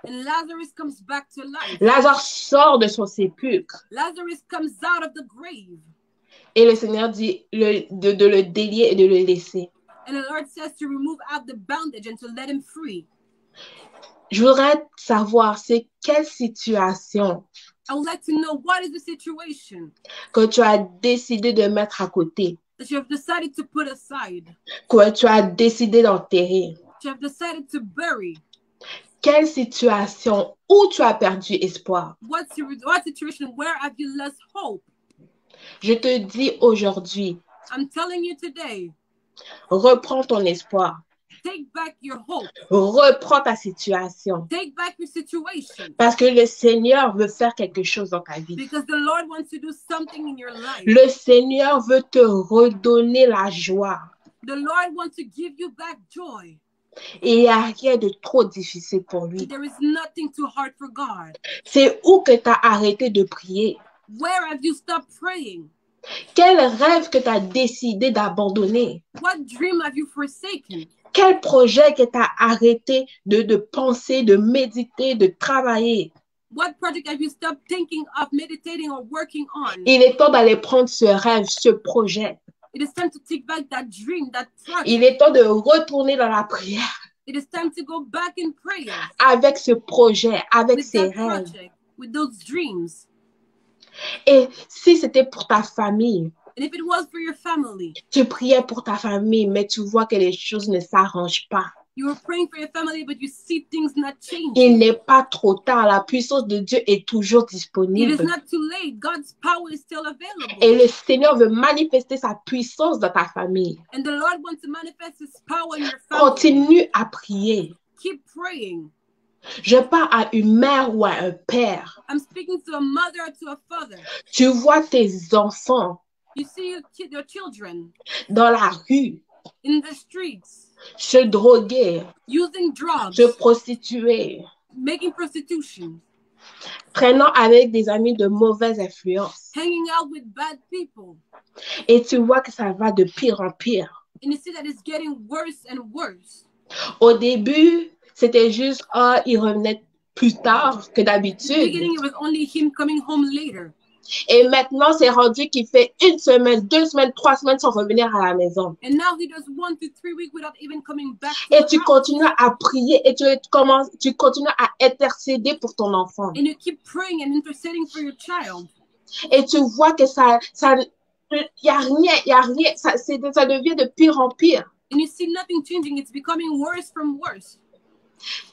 And Lazarus comes back to life. Lazare sort de son sépulcre. Lazarus comes out of the grave. Et le Seigneur dit de le délier et de le laisser. And the Lord says to remove out the bandage and to let him free. Je voudrais savoir, c'est quelle situation I would like to know what is the situation que tu as décidé de mettre à côté, that you have decided to put aside, que tu as décidé d'enterrer. that you have decided to bury. Quelle situation où tu as perdu espoir? What situation? Where have you lost hope? Je te dis aujourd'hui, I'm telling you today, reprends ton espoir. take back your hope. Reprends ta situation. Take back your situation. Parce que le Seigneur veut faire quelque chose dans ta vie. Because the Lord wants to do something in your life. Le Seigneur veut te redonner la joie. The Lord wants to give you back joy. Et il n'y a rien de trop difficile pour lui. There is nothing too hard for God. C'est où que tu as arrêté de prier? Where have you stopped praying? Quel rêve que tu as décidé d'abandonner? What dream have you forsaken? Quel projet que tu as arrêté de penser, de méditer, de travailler? What project have you stopped thinking of, meditating, or working on? Il est temps d'aller prendre ce rêve, ce projet. It is time to take back that dream, that project. Il est temps de retourner dans la prière It is time to go back in prayer avec ce projet, avec with ces that rêves. project, with those dreams. Et si c'était pour ta famille, And if it was for your family, tu priais pour ta famille, mais tu vois que les choses ne s'arrangent pas. you were praying for your family, but you see things not changing. Il n'est pas trop tard. La puissance de Dieu est toujours It is disponible. not too late. God's power is still available. Et le Seigneur veut manifester sa puissance dans ta famille. And the Lord wants to manifest His power in your family. Continue à prier. Keep praying. Je parle à une mère ou à un père. I'm speaking to a mother or to a father. Tu vois tes enfants You see your children dans la rue in the streets se droguer, using drugs, se prostituer, making prostitution, traînant avec des amis de mauvaise influence. hanging out with bad people. Et tu vois que ça va de pire en pire. And you see that it's getting worse and worse. Au début, c'était juste, il revenait plus tard que In the d'habitude. beginning, it was only him coming home later. Et maintenant, c'est rendu qu'il fait 1 semaine, 2 semaines, 3 semaines sans revenir à la maison. And now he does 1 to 3 weeks without even coming back to Et the tu house. continues à prier et tu continues à intercéder pour ton enfant. And you keep praying and interceding for your child. Et tu vois que y a rien, ça devient de pire en pire. And you see nothing changing. It's becoming worse from worse.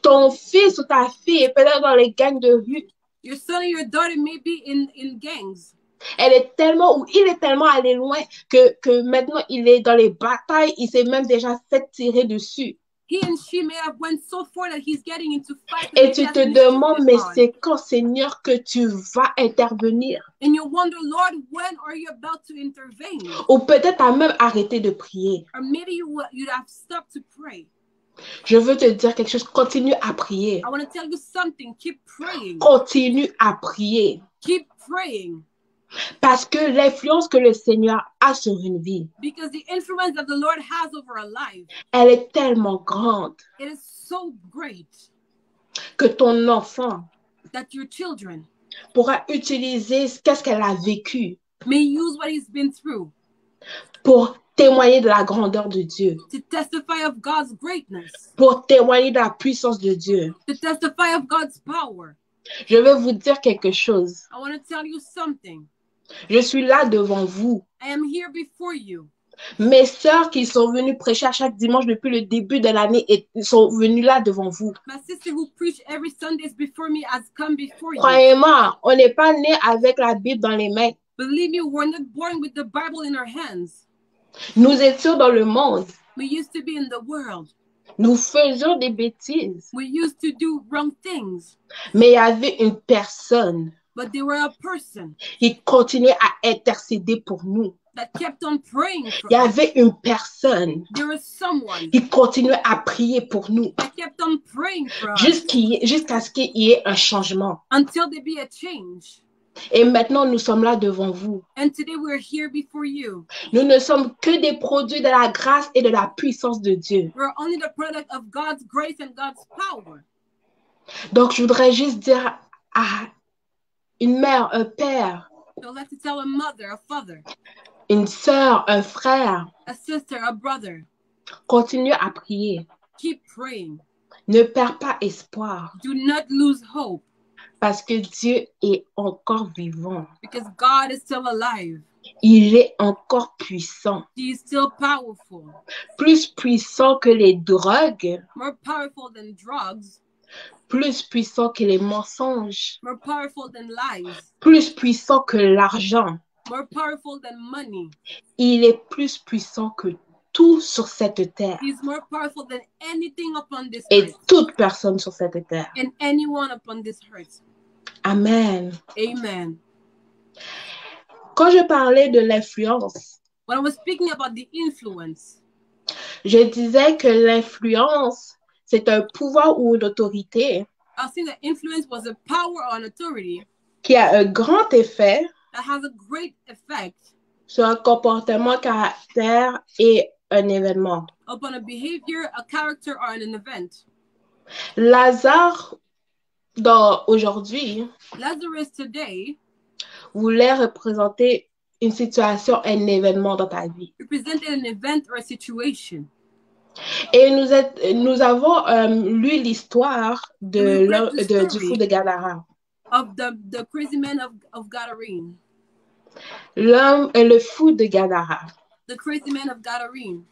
Ton fils ou ta fille est peut-être dans les gangs de rue. Your son or your daughter may be in gangs. Il est tellement allé loin que maintenant il est dans les batailles, il s'est même déjà fait tirer dessus. He and she may have went so far that he's getting into fights. Et tu te demandes, mais c'est quand, Seigneur, que tu vas intervenir? And you wonder, Lord, when are you about to intervene? Ou peut-être tu as même arrêté de prier. Or maybe you'd have stopped to pray. Je veux te dire quelque chose, continue à prier. I want to tell you something. Keep praying. Continue à prier. Keep praying. Parce que l'influence que le Seigneur a sur une vie, Because the influence that the Lord has over a life, elle est tellement grande it is so great que ton enfant that your children pourra utiliser qu'est-ce qu'elle a vécu may use what he's been through pour témoigner de la grandeur de Dieu, to testify of God's greatness, pour témoigner de la puissance de Dieu. to testify of God's power. Je vais vous dire quelque chose. I want to tell you something. Je suis là devant vous. I am here before you. Mes sœurs qui sont venues prêcher à chaque dimanche depuis le début de l'année sont venues là devant vous. My sister who preached every Sundays before me has come before you. Croyez-moi, on n'est pas né avec la Bible dans les mains. Believe me, we're not born with the Bible in our hands. Nous étions dans le monde. We used to be in the world. Nous faisions des bêtises. We used to do wrong things. Mais il y avait une personne But there were a person qui continuait à intercéder pour nous. that kept on praying for Il y us. avait une personne There was someone qui continuait à prier pour nous that kept on praying for us jusqu'à ce qu'il y ait un changement. until there be a change. Et maintenant, nous sommes là devant vous. And today we're here before you. Nous ne sommes que des produits de la grâce et de la puissance de Dieu. We're only the product of God's grace and God's power. Donc, je voudrais juste dire à une mère, un père, So I'd like to tell a mother, a father, une sœur, un frère, a sister, a brother, continue à prier. keep praying. Ne perds pas espoir. Do not lose hope. Parce que Dieu est encore vivant. Because God is still alive. Il est encore puissant. He is still powerful. Plus puissant que les drogues, More powerful than drugs. plus puissant que les mensonges, More powerful than lies. plus puissant que l'argent. More powerful than money. Il est plus puissant que tout sur cette terre He is more powerful than anything upon this et earth toute personne sur cette terre. and anyone upon this earth. Amen. Amen. Quand je parlais de l'influence, When I was speaking about the influence, je disais que l'influence, c'est un pouvoir ou une autorité I was saying that influence was a power or an authority qui a un grand effet that has a great effect sur un comportement, caractère et un événement. upon a behavior, a character, or an event. Lazare, aujourd'hui, Lazarus today voulait représenter une situation, un événement dans ta vie. represented an event or a situation. Et nous avons lu l'histoire du fou de Gadara. Of the crazy man of Gadarene. Le fou de Gadara. The crazy man of Gadarene.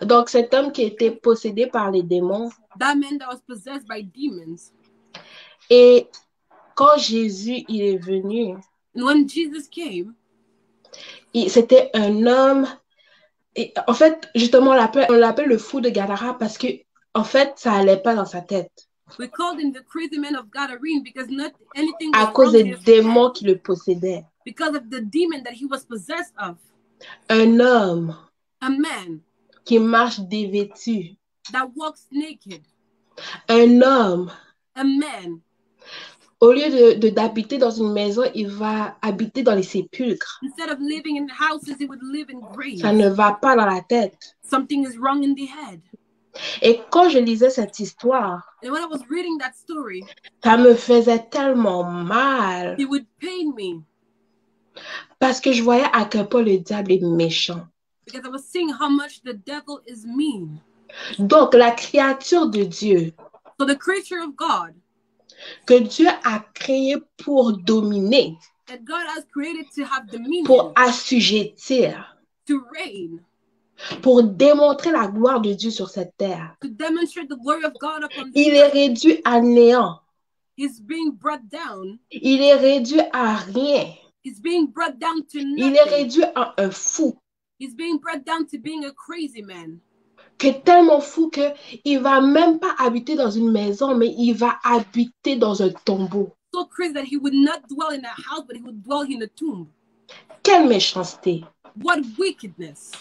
Donc, cet homme qui était possédé par les démons. That man that was possessed by demons. Et quand Jésus il est venu, And when Jesus came, c'était un homme. Et en fait, justement, on l'appelle le fou de Gadara parce que, en fait, ça allait pas dans sa tête. We called him the crazy man of Gadarene because not anything À was cause wrong des with his démons head, qui le possédaient. because of the demon that he was possessed of. Un homme A man qui marche dévêtu. that walks naked. Un homme, A man, au lieu d'habiter dans une maison, il va habiter dans les sépulcres. instead of living in houses, he would live in graves. Ça ne va pas dans la tête. Something is wrong in the head. Et quand je lisais cette histoire, And when I was reading that story, ça me faisait tellement mal it would pain me parce que je voyais à quel point le diable est méchant. because I was seeing how much the devil is mean. Donc, la créature de Dieu, So the creature of God que Dieu a créée pour dominer, that God has created to have dominion, pour assujettir, to reign, pour démontrer la gloire de Dieu sur cette terre, to demonstrate the glory of God upon il this est earth, réduit à néant. is being brought down. Il est réduit à rien. He's being brought down to Il est nothing. réduit à un fou. He's being brought down to being a crazy man. Que tellement fou qu'il va même pas habiter dans une maison, mais il va habiter dans un tombeau. So crazy that he would not dwell in a house, but he would dwell in a tomb. Quelle méchanceté! What wickedness!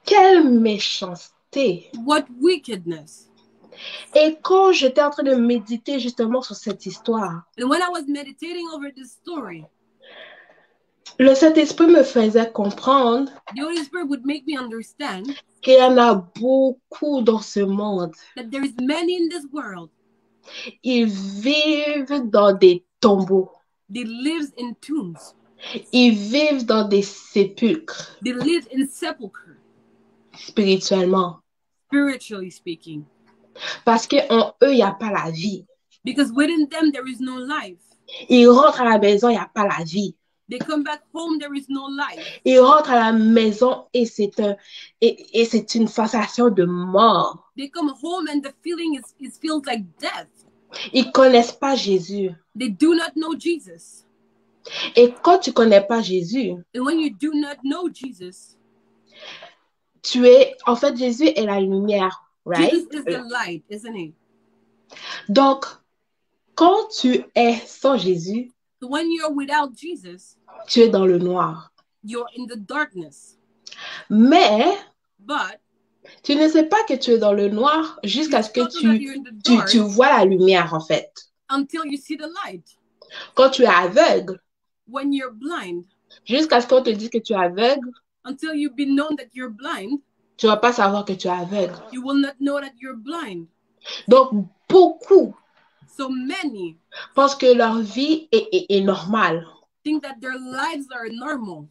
Quelle méchanceté! What wickedness! Et quand j'étais en train de méditer justement sur cette histoire, And when I was meditating over this story, le Saint-Esprit me faisait comprendre the Holy Spirit would make me understand qu'il y en a beaucoup dans ce monde. that there is many in this world. Ils vivent dans des tombeaux. They live in tombs. Ils vivent dans des sépulcres, They live in sepulchre, spirituellement. spiritually speaking. Parce qu'en eux, il n'y a pas la vie. Because within them there is no life. Ils rentrent à la maison, il n'y a pas la vie. They come back home, there is no life. Ils rentrent à la maison et c'est une sensation de mort. They come home and the feeling is feels like death. Ils ne connaissent pas Jésus. They do not know Jesus. Et quand tu ne connais pas Jésus, And when you do not know Jesus, en fait, Jésus est la lumière, right? Jesus is the light, isn't he? Donc, quand tu es sans Jésus, So when you're without Jesus, tu es dans le noir. you're in the darkness. Mais But tu ne sais pas que tu es dans le noir jusqu'à ce que you don't know that you're in the dark tu vois la lumière, en fait. until you see the light. Quand tu es aveugle, When you're blind, jusqu'à ce qu'on te dise que tu es aveugle, until you be known that you're blind, tu ne vas pas savoir que tu es aveugle. you will not know that you're blind. Donc, beaucoup So many pensent que leur vie est normale. think that their lives are normal.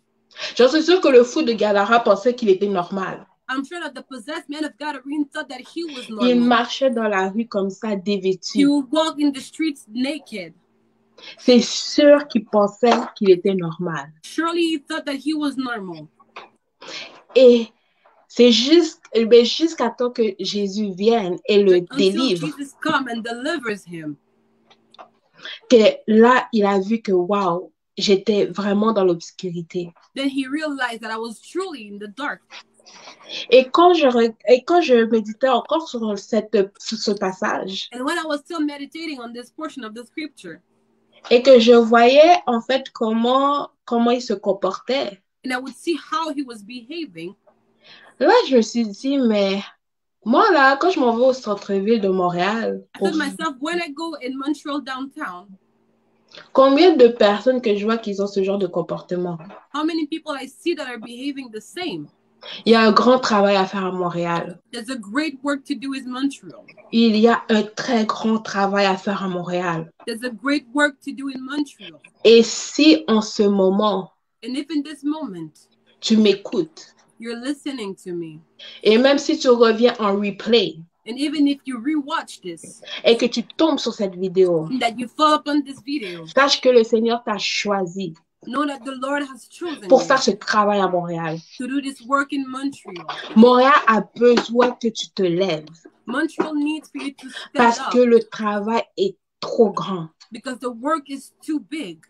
J'en suis sûre que le fou de Gadara pensait qu'il était normal. I'm sure that the possessed man of Gadarene thought that he was Il normal. marchait dans la rue comme ça, He dévêtu. would walk in the streets naked. C'est sûr qu'il pensait qu'il était normal. Surely he thought that he was normal. Et c'est jusqu'à temps que Jésus vienne et le Until délivre, Jesus come and delivers him. que là, il a vu que, waouh, j'étais vraiment dans l'obscurité. Then he realized that I was truly in the dark. Et quand je méditais encore sur ce passage, And when I was still meditating on this portion of the scripture, et que je voyais en fait comment il se comportait, and I would see how he was behaving, là, je me suis dit, mais moi, là, quand je m'en vais au centre-ville de Montréal, I thought to myself, when I go in Montreal downtown, combien de personnes que je vois qui ont ce genre de comportement? how many people I see that are behaving the same? Il y a un grand travail à faire à Montréal. There's a great work to do in Montreal. Il y a un très grand travail à faire à Montréal. There's a great work to do in Montreal. Et si en ce moment, And if in this moment, tu m'écoutes, you're listening to me, et même si tu reviens en replay, and even if you rewatch this, et que tu tombes sur cette vidéo, and that you fall upon this video, sache que le Seigneur t'a choisi know that the Lord has chosen pour you faire ce travail à Montréal. to do this work in Montreal. Montréal a besoin que tu te lèves Montreal needs for you to parce stand que up le travail est trop grand. because the work is too big.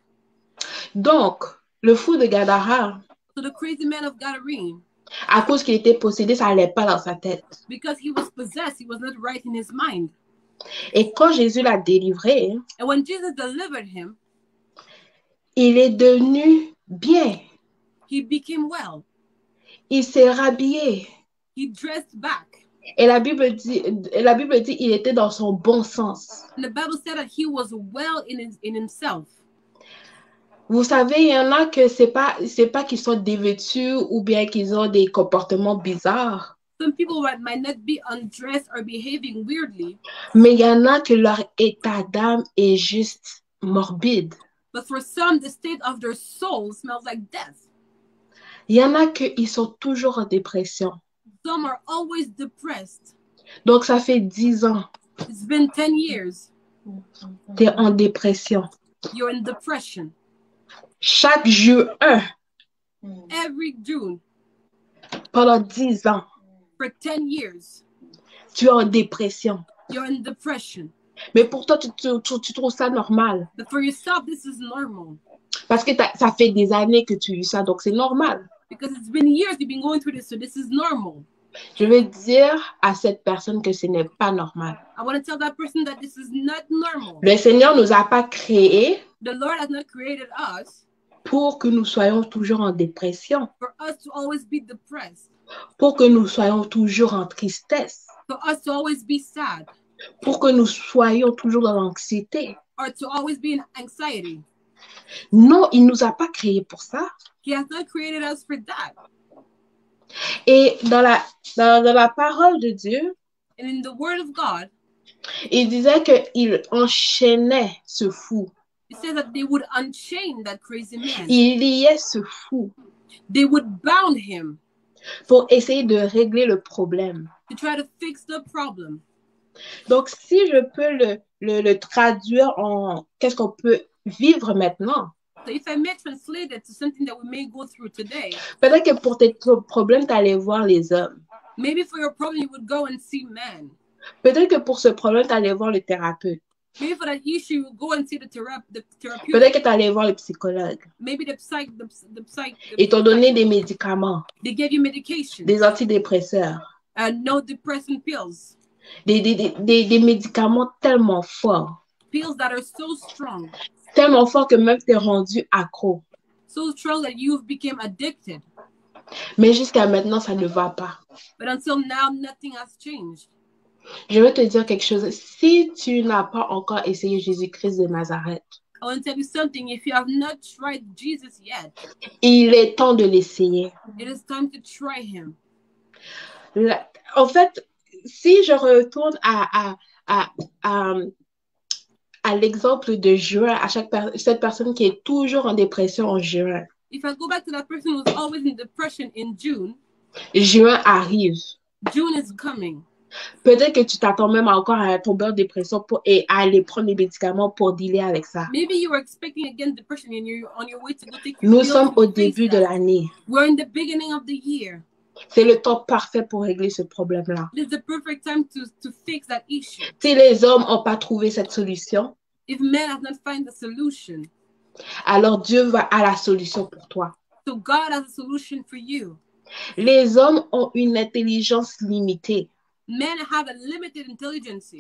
Donc, le fou de Gadara, So the crazy man of Gadarene, à cause qu'il était possédé, ça n'allait pas dans sa tête. because he was possessed, he was not right in his mind. Et quand Jésus l'a délivré, And when Jesus delivered him, il est devenu bien. he became well. Il s'est rhabillé. He dressed back. Et la Bible dit, il était dans son bon sens. And the Bible said that he was well in himself. Vous savez, il y en a que c'est pas qu'ils sont dévêtus ou bien qu'ils ont des comportements bizarres. Some people might not be undressed or behaving weirdly, Mais il y en a que leur état d'âme est juste morbide. but for some, the state of their soul smells like death. Il y en a qu'ils sont toujours en dépression. Some are always depressed. Donc, ça fait 10 ans, It's been 10 years. tu es en dépression. You're in depression. Chaque juin, Every June, pendant 10 ans, for 10 years, tu es en dépression. you're in depression. Mais pour toi, tu trouves ça normal. But for yourself, this is normal. Parce que ça fait des années que tu vis ça, donc c'est normal. Because it's been years you've been going through this, so this is normal. Je vais dire à cette personne que ce n'est pas normal. I want to tell that person that this is not normal. Le Seigneur ne nous a pas créés The Lord has not created us pour que nous soyons toujours en dépression, for us to always be depressed, pour que nous soyons toujours en tristesse, for us to always be sad, pour que nous soyons toujours dans l'anxiété. or to always be in anxiety. Non, il ne nous a pas créés pour ça. He has not created us for that. Et dans la parole de Dieu, And in the Word of God, il disait qu'il enchaînait ce fou. it says that they would unchain that crazy man. Il liait ce fou They would bound him pour essayer de régler le problème. to try to fix the problem. Donc, si je peux le traduire en qu'est-ce qu'on peut vivre maintenant, So if I may translate it to something that we may go through today, peut-être que pour tes problèmes, tu allais voir les hommes. maybe for your problem you would go and see men. Peut-être que pour ce problème, tu allais voir le thérapeute. Maybe for that issue you would go and see the therapeutic. Peut-être que tu allais voir le psychologue. Maybe the Ils t'ont donné des médicaments, they gave you medication, des antidépresseurs, no depressant pills, des médicaments tellement forts pills that are so strong que même tu es rendu accro. that you've become addicted. Mais jusqu'à maintenant, ça ne va pas. But until now, nothing has changed. Je vais te dire quelque chose. Si tu n'as pas encore essayé Jésus-Christ de Nazareth, I want to tell you something. If you have not tried Jesus yet, il est temps de l'essayer. it is time to try him. En fait, si je retourne à l'exemple de juin, à cette personne qui est toujours en dépression en juin, If I go back to that person who's always in depression in June, juin arrive. June is coming. Peut-être que tu t'attends même encore à tomber en dépression et à aller prendre des médicaments pour dealer avec ça. Maybe you were expecting again depression and you're on your way to go take your Nous pills sommes to au face début de that. l'année. We're in the beginning of the year. C'est le temps parfait pour régler ce problème-là. It is the perfect time to fix that issue. Si les hommes n'ont pas trouvé cette solution, If men have not found the solution, alors Dieu a la solution pour toi. so God has a solution for you. Les hommes ont une intelligence limitée. Men have a limited intelligence.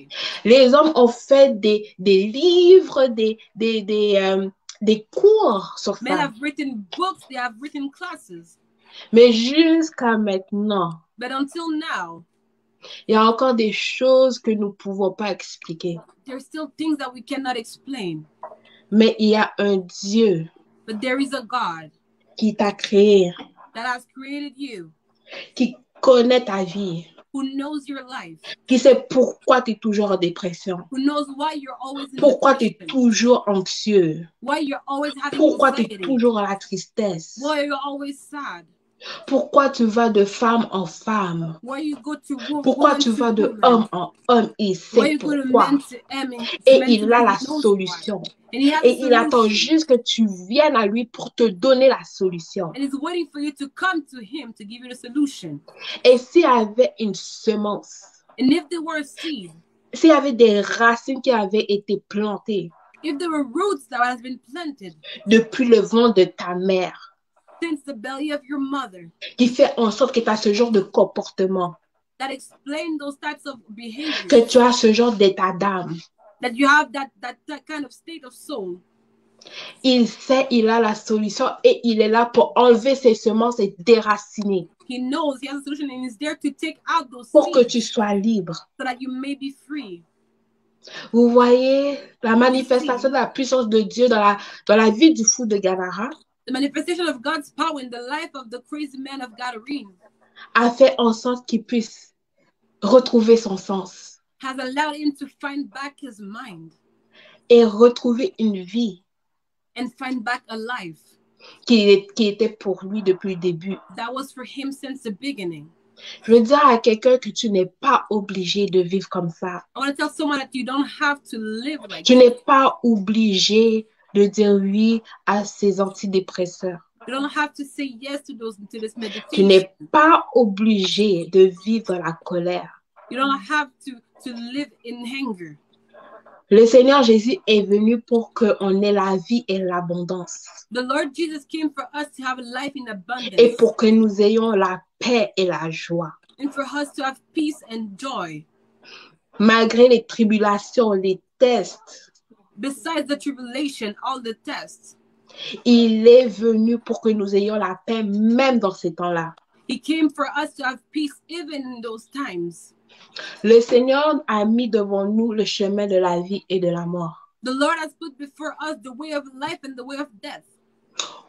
Les hommes ont fait des livres, des cours sur Men ça. have written books, they have written classes. Mais jusqu'à maintenant, But until now, il y a encore des choses que nous ne pouvons pas expliquer. there's still things that we cannot explain. Mais il y a un Dieu But there is a God qui t'a créé, that has created you, qui connaît ta vie, who knows your life, qui sait pourquoi tu es toujours en dépression, who knows why you're always in pourquoi tu es depression, toujours anxieux, why you're always having pourquoi tu es anxiety, toujours dans la tristesse, why you're always sad, pourquoi tu vas de femme en femme, why you go to pourquoi woman tu to vas de woman, homme en homme, il why sait you go to pourquoi. men to men, Et men il to a men, la he knows why. solution. And he has Et a il attend solution. juste que tu viennes à lui pour te donner la solution. And he's waiting for you to come to him to give you the solution. Et s'il y avait une semence, And if there were a seed, s'il y avait des racines qui avaient été plantées if there were roots that has been planted depuis le ventre de ta mère, since the belly of your mother, qui fait en sorte que tu as ce genre de comportement, that explain those types of behaviors, que tu as ce genre d'état d'âme, that you have that kind of state of soul, il sait, il a la solution et il est là pour enlever ces semences et déraciner he knows he has a solution and is there to take out those pour que seeds tu sois libre. so that you may be free. Vous voyez la manifestation de la puissance de Dieu dans la vie du fou de Gadara The manifestation of God's power in the life of the crazy man of Gadarene a fait en sorte qu'il puisse retrouver son sens has allowed him to find back his mind et retrouver une vie and find back a life qui était pour lui depuis le début. that was for him since the beginning. Je veux dire à quelqu'un que tu n'es pas obligé de vivre comme ça. I want to tell someone that you don't have to live like Tu n'es pas obligé de dire oui à ces antidépresseurs. You don't have to say yes to this Tu meditation. n'es pas obligé de vivre dans la colère. You don't have to live in anger. Le Seigneur Jésus est venu pour qu'on ait la vie et l'abondance. The Lord Jesus came for us to have a life in Et abundance pour que nous ayons la paix et la joie. and for us to have peace and joy. Malgré les tribulations, les tests, Besides the tribulation, all the tests, il est venu pour que nous ayons la paix même dans ces temps-là. He came for us to have peace even in those times. Le Seigneur a mis devant nous le chemin de la vie et de la mort. The Lord has put before us the way of life and the way of death.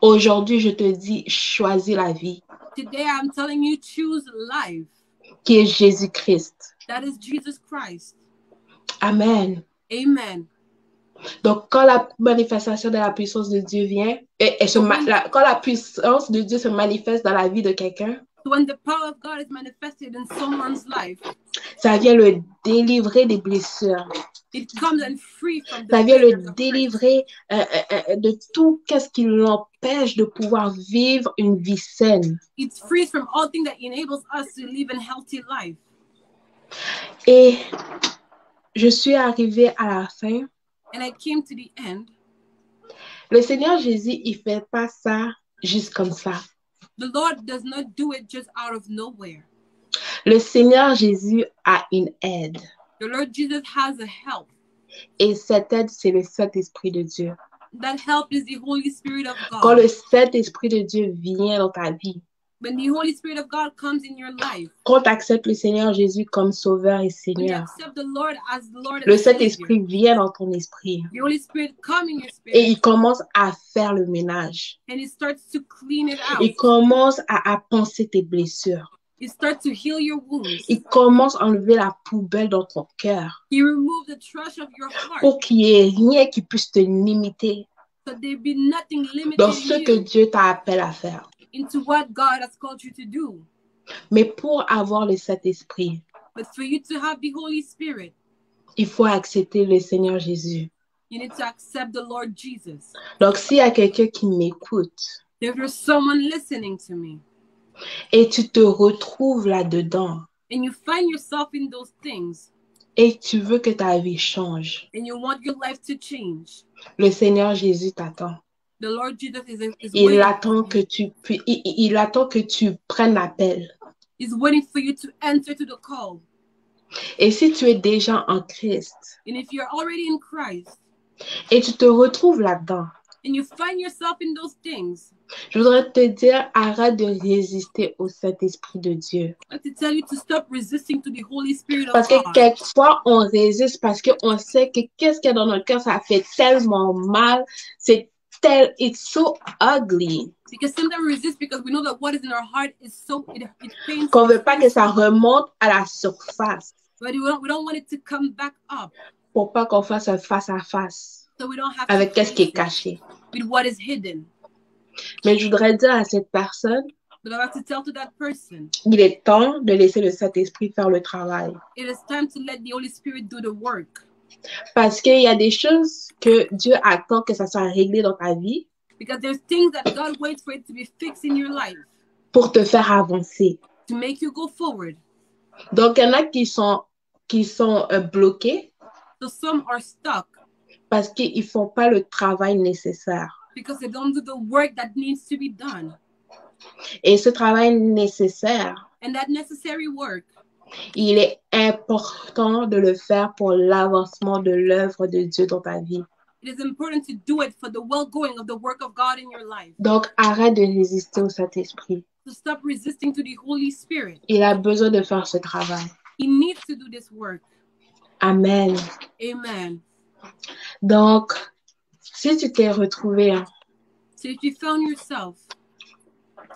Aujourd'hui, je te dis, choisis la vie, Today I'm telling you, choose life. qui est Jésus-Christ. That is Jesus Christ. Amen. Amen. Donc, quand la manifestation de la puissance de Dieu vient, quand la puissance de Dieu se manifeste dans la vie de quelqu'un, When the power of God is manifested in someone's life, ça vient le délivrer des blessures. it comes and free from the Ça vient pressures le of délivrer de tout ce qui l'empêche de pouvoir vivre une vie saine. It frees from all things that enables us to live a healthy life. Et je suis arrivée à la fin. And I came to the end. Le Seigneur Jésus, il ne fait pas ça juste comme ça. The Lord does not do it just out of nowhere. Le Seigneur Jésus a une aide. The Lord Jesus has a help. Et cette aide, c'est le Saint-Esprit de Dieu. That help is the Holy Spirit of Quand God. le Saint-Esprit de Dieu vient dans ta vie, When the Holy Spirit of God comes in your life, quand tu acceptes le Seigneur Jésus comme Sauveur et when you Seigneur, accept the Lord as the Lord le and Savior, Saint-Esprit vient dans ton esprit the Holy Spirit comes in your et spirit il commence à faire le ménage. and He starts to clean it out. Il commence à penser tes blessures. He starts to heal your wounds. Il commence à enlever la poubelle dans ton cœur He removes the trash of your heart pour qu'il n'y ait rien qui puisse te limiter so there be nothing dans limiting ce que you Dieu t'appelle à faire. into what God has called you to do. Mais pour avoir le Saint-Esprit, But for you to have the Holy Spirit, il faut accepter le Seigneur Jésus. you need to accept the Lord Jesus. Donc, s'il y a quelqu'un qui m'écoute If there's someone listening to me et tu te retrouves là-dedans and you find yourself in those things et tu veux que ta vie change, and you want your life to change, le Seigneur Jésus t'attend. the Lord Jesus is Il waiting. attend que il attend que tu prennes l'appel. He's waiting for you to answer to the call. Et si tu es déjà en Christ And if you're already in Christ et tu te retrouves là-dedans, and you find yourself in those things, je voudrais te dire, arrête de résister au Saint-Esprit de Dieu. I have to tell you to stop resisting to the Holy Spirit of Parce que God. quelquefois, on résiste parce qu'on sait que qu'est-ce qu'il y a dans notre cœur, ça fait tellement mal. It's so ugly Because sometimes we resist because we know that what is in our heart is so it pains. qu'on veut pas que ça remonte à la surface But we don't want it to come back up. pour pas qu'on fasse un face-à-face So we don't have avec to qu'est-ce qui est face it caché. with what is hidden. Mais je voudrais dire à cette personne, But I have to tell to that person, il est temps de laisser le Saint-Esprit faire le travail. it is time to let the Holy Spirit do the work. Parce qu'il y a des choses que Dieu attend que ça soit réglé dans ta vie Because there's things that God waits for it to be fixed in your life pour te faire avancer. to make you go forward. Donc, il y en a qui sont bloqués So some are stuck parce qu'ils ne font pas le travail nécessaire. because they don't do the work that needs to be done. Et ce travail nécessaire, And that necessary work, il est important de le faire pour l'avancement de l'œuvre de Dieu dans ta vie. it is important to do it for the well-going of the work of God in your life. Donc, arrête de résister au Saint-Esprit. So stop resisting to the Holy Spirit. Il a besoin de faire ce travail. He needs to do this work. Amen. Amen. Donc, si tu t'es retrouvé So if you found yourself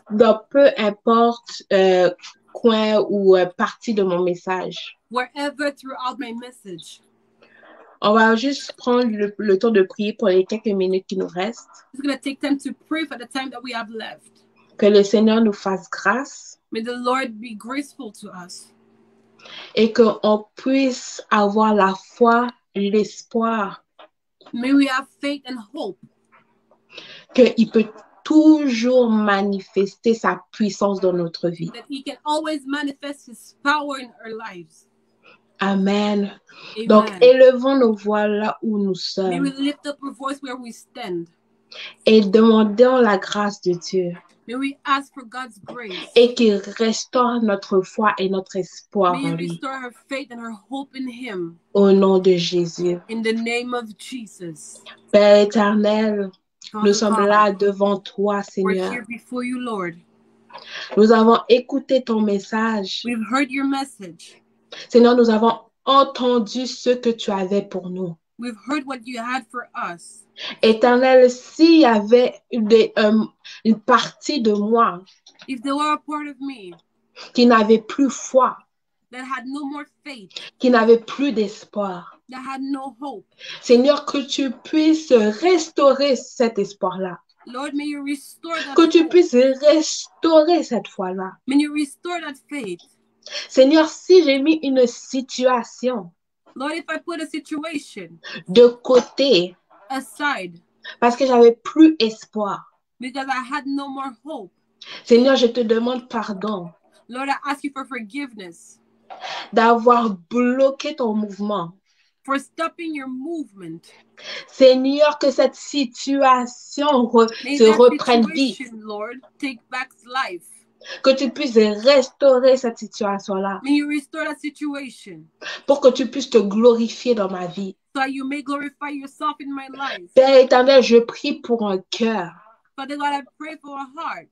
dans peu importe coin ou partie de mon message, wherever throughout my message, on va juste prendre le temps de prier pour les quelques minutes qui nous restent. it's going to take time to pray for the time that we have left. Que le Seigneur nous fasse grâce May the Lord be graceful to us. et qu'on puisse avoir la foi, l'espoir May we have faith and hope qu'il peut toujours manifester sa puissance dans notre vie. that He can always manifest His power in our lives. Amen. Amen. Donc, élevons nos voix là où nous May we sommes lift up our voice where we stand. et demandons la grâce de Dieu May we ask for God's grace. et qu'il restaure notre foi et notre espoir May He en lui. restore her faith and her hope in Him. Au nom de Jésus. In the name of Jesus. Père éternel, nous Father sommes God, là devant toi, we're Seigneur. here before you, Lord. Nous avons écouté ton message. We've heard your message. Seigneur, nous avons entendu ce que tu avais pour nous. We've heard what you had for us. Éternel, s'il y avait une partie de moi If there were a part of me qui n'avait plus foi, that had no more faith, qui n'avait plus d'espoir, that had no hope, Seigneur, que tu puisses restaurer cet espoir-là, Lord, may you restore that que tu hope. puisses restaurer cette foi-là. May you restore that faith. Seigneur, si j'ai mis une situation Lord, if I put a situation de côté aside parce que j'avais plus espoir, because I had no more hope, Seigneur, je te demande pardon Lord, I ask you for forgiveness d'avoir bloqué ton mouvement. for stopping your movement. Seigneur, que cette situation May se that reprenne vite, situation, Lord, take back life. que tu puisses restaurer cette situation-là May you restore that situation pour que tu puisses te glorifier dans ma vie. so that you may glorify yourself in my life. Père éternel, je prie pour un cœur, Father God, I pray for a heart,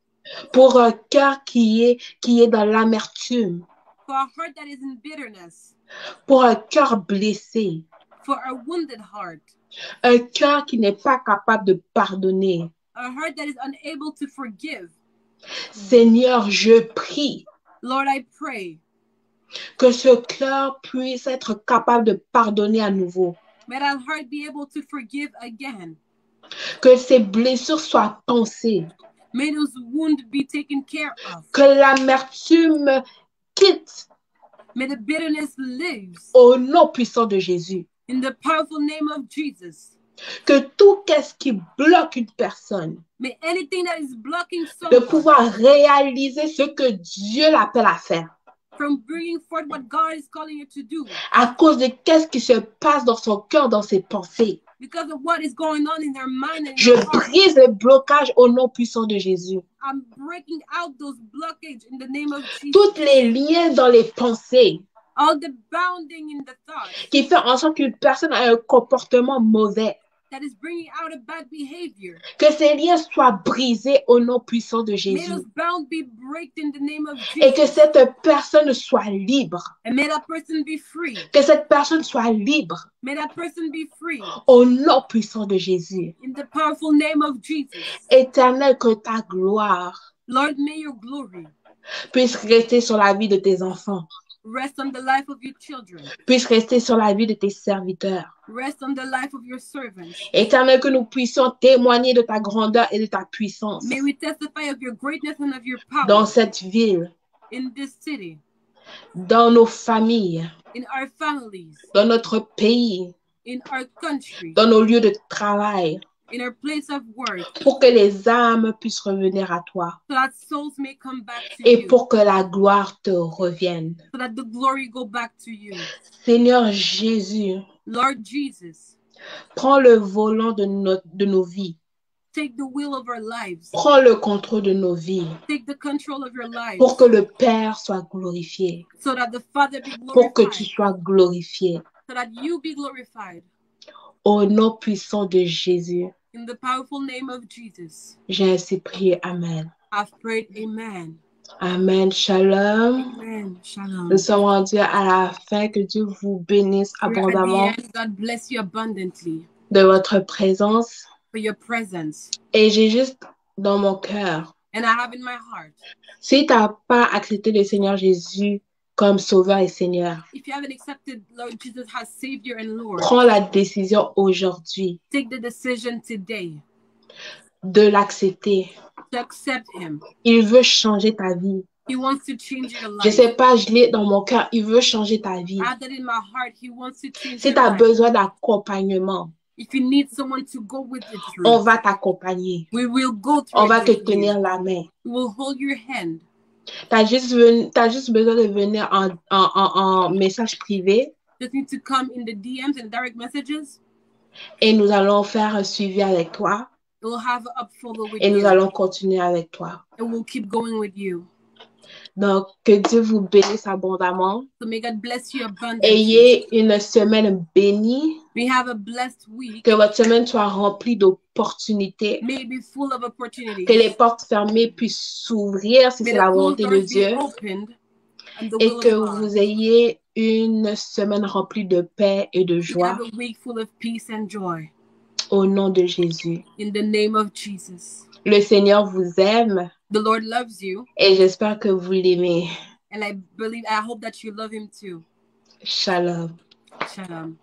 pour un cœur qui est dans l'amertume, for a heart that is in bitterness, pour un cœur blessé, for a wounded heart, un cœur qui n'est pas capable de pardonner. a heart that is unable to forgive. Seigneur, je prie Lord, I pray, que ce cœur puisse être capable de pardonner à nouveau, may that heart be able to forgive again. que ces blessures soient pansées, May those wounds be taken care of. que l'amertume quitte May the bitterness live au nom puissant de Jésus. in the powerful name of Jesus. Que tout ce qui bloque une personne May anything that is blocking de someone pouvoir réaliser ce que Dieu l'appelle à faire, from bringing forth what God is calling you to do, à cause de qu'est-ce qui se passe dans son cœur, dans ses pensées, because of what is going on in their mind and in je their heart, brise le blocage au nom puissant de Jésus. I'm breaking out those blockages in the name of Jesus. Toutes les liens dans les pensées All the bounding in the thoughts qui fait en sorte qu'une personne a un comportement mauvais, that is bringing out a bad behavior. que ces liens soient brisés au nom puissant de May Jésus. those bound be break in the name of Et que Jesus. cette personne soit libre. And may that person be free. Que cette personne soit libre May that person be free au nom puissant de Jésus. in the powerful name of Jesus. Éternel, que ta gloire Lord, may your glory puisse rester sur la vie de tes enfants, rest on the life of your children. puisse rester sur la vie de tes serviteurs. Rest on the life of your servants. Éternel, que nous puissions témoigner de ta grandeur et de ta puissance May we testify of your greatness and of your power dans cette ville, in this city, dans nos familles, in our families, dans notre pays, in our country, dans nos lieux de travail, in our place of work, pour que les âmes puissent revenir à toi so that souls may come back to et you, pour que la gloire te revienne. so that the glory go back to you. Seigneur Jésus, Lord Jesus, prends le volant de nos vies. take the wheel of our lives. Prends le contrôle de nos vies Take the control of your lives, pour que le Père soit glorifié, so that the Father be pour que tu glorified, sois glorifié. so that you be glorified. Au nom puissant de Jésus, In the powerful name of Jesus, j'ai ainsi prié. Amen. I've prayed. Amen. Amen. Shalom. Amen. Shalom. Nous sommes rendus à la fin. Que Dieu vous bénisse We're at the abondamment end. God bless you abundantly de votre présence. for your presence. Et j'ai juste dans mon cœur, And I have in my heart, si tu n'as pas accepté le Seigneur Jésus comme Sauveur et Seigneur, if you haven't accepted Lord Jesus as Savior and Lord, prends la décision aujourd'hui take the decision today de l'accepter. to accept Him. Il veut changer ta vie. He wants to change your Je life. sais pas, je l'ai dans mon cœur. Il veut changer ta vie. I have that in my heart. He wants to change Si your tu as life. besoin d'accompagnement, If you need someone to go with it on through, va t'accompagner. we will go through On va it te with you. tenir la main. We will hold your hand. T'as juste besoin de venir en message privé Just need to come in the DMs and direct messages. et nous allons faire un suivi avec toi We'll have an upfollow with et nous you. allons continuer avec toi. And we'll keep going with you. Donc, que Dieu vous bénisse abondamment. So may God bless you abundantly. Ayez une semaine bénie. We have a blessed week. Que votre semaine soit remplie d'opportunités. May it be full of opportunities. Que les portes fermées puissent s'ouvrir si May c'est the la closed volonté de doors be Dieu. opened and the Et will que of God. vous ayez une semaine remplie de paix et de We joie have a week full of peace and joy. au nom de Jésus. In the name of Jesus. Le Seigneur vous aime The Lord loves you. et j'espère que vous l'aimez. And I hope that you love Him too. Shalom. Shalom.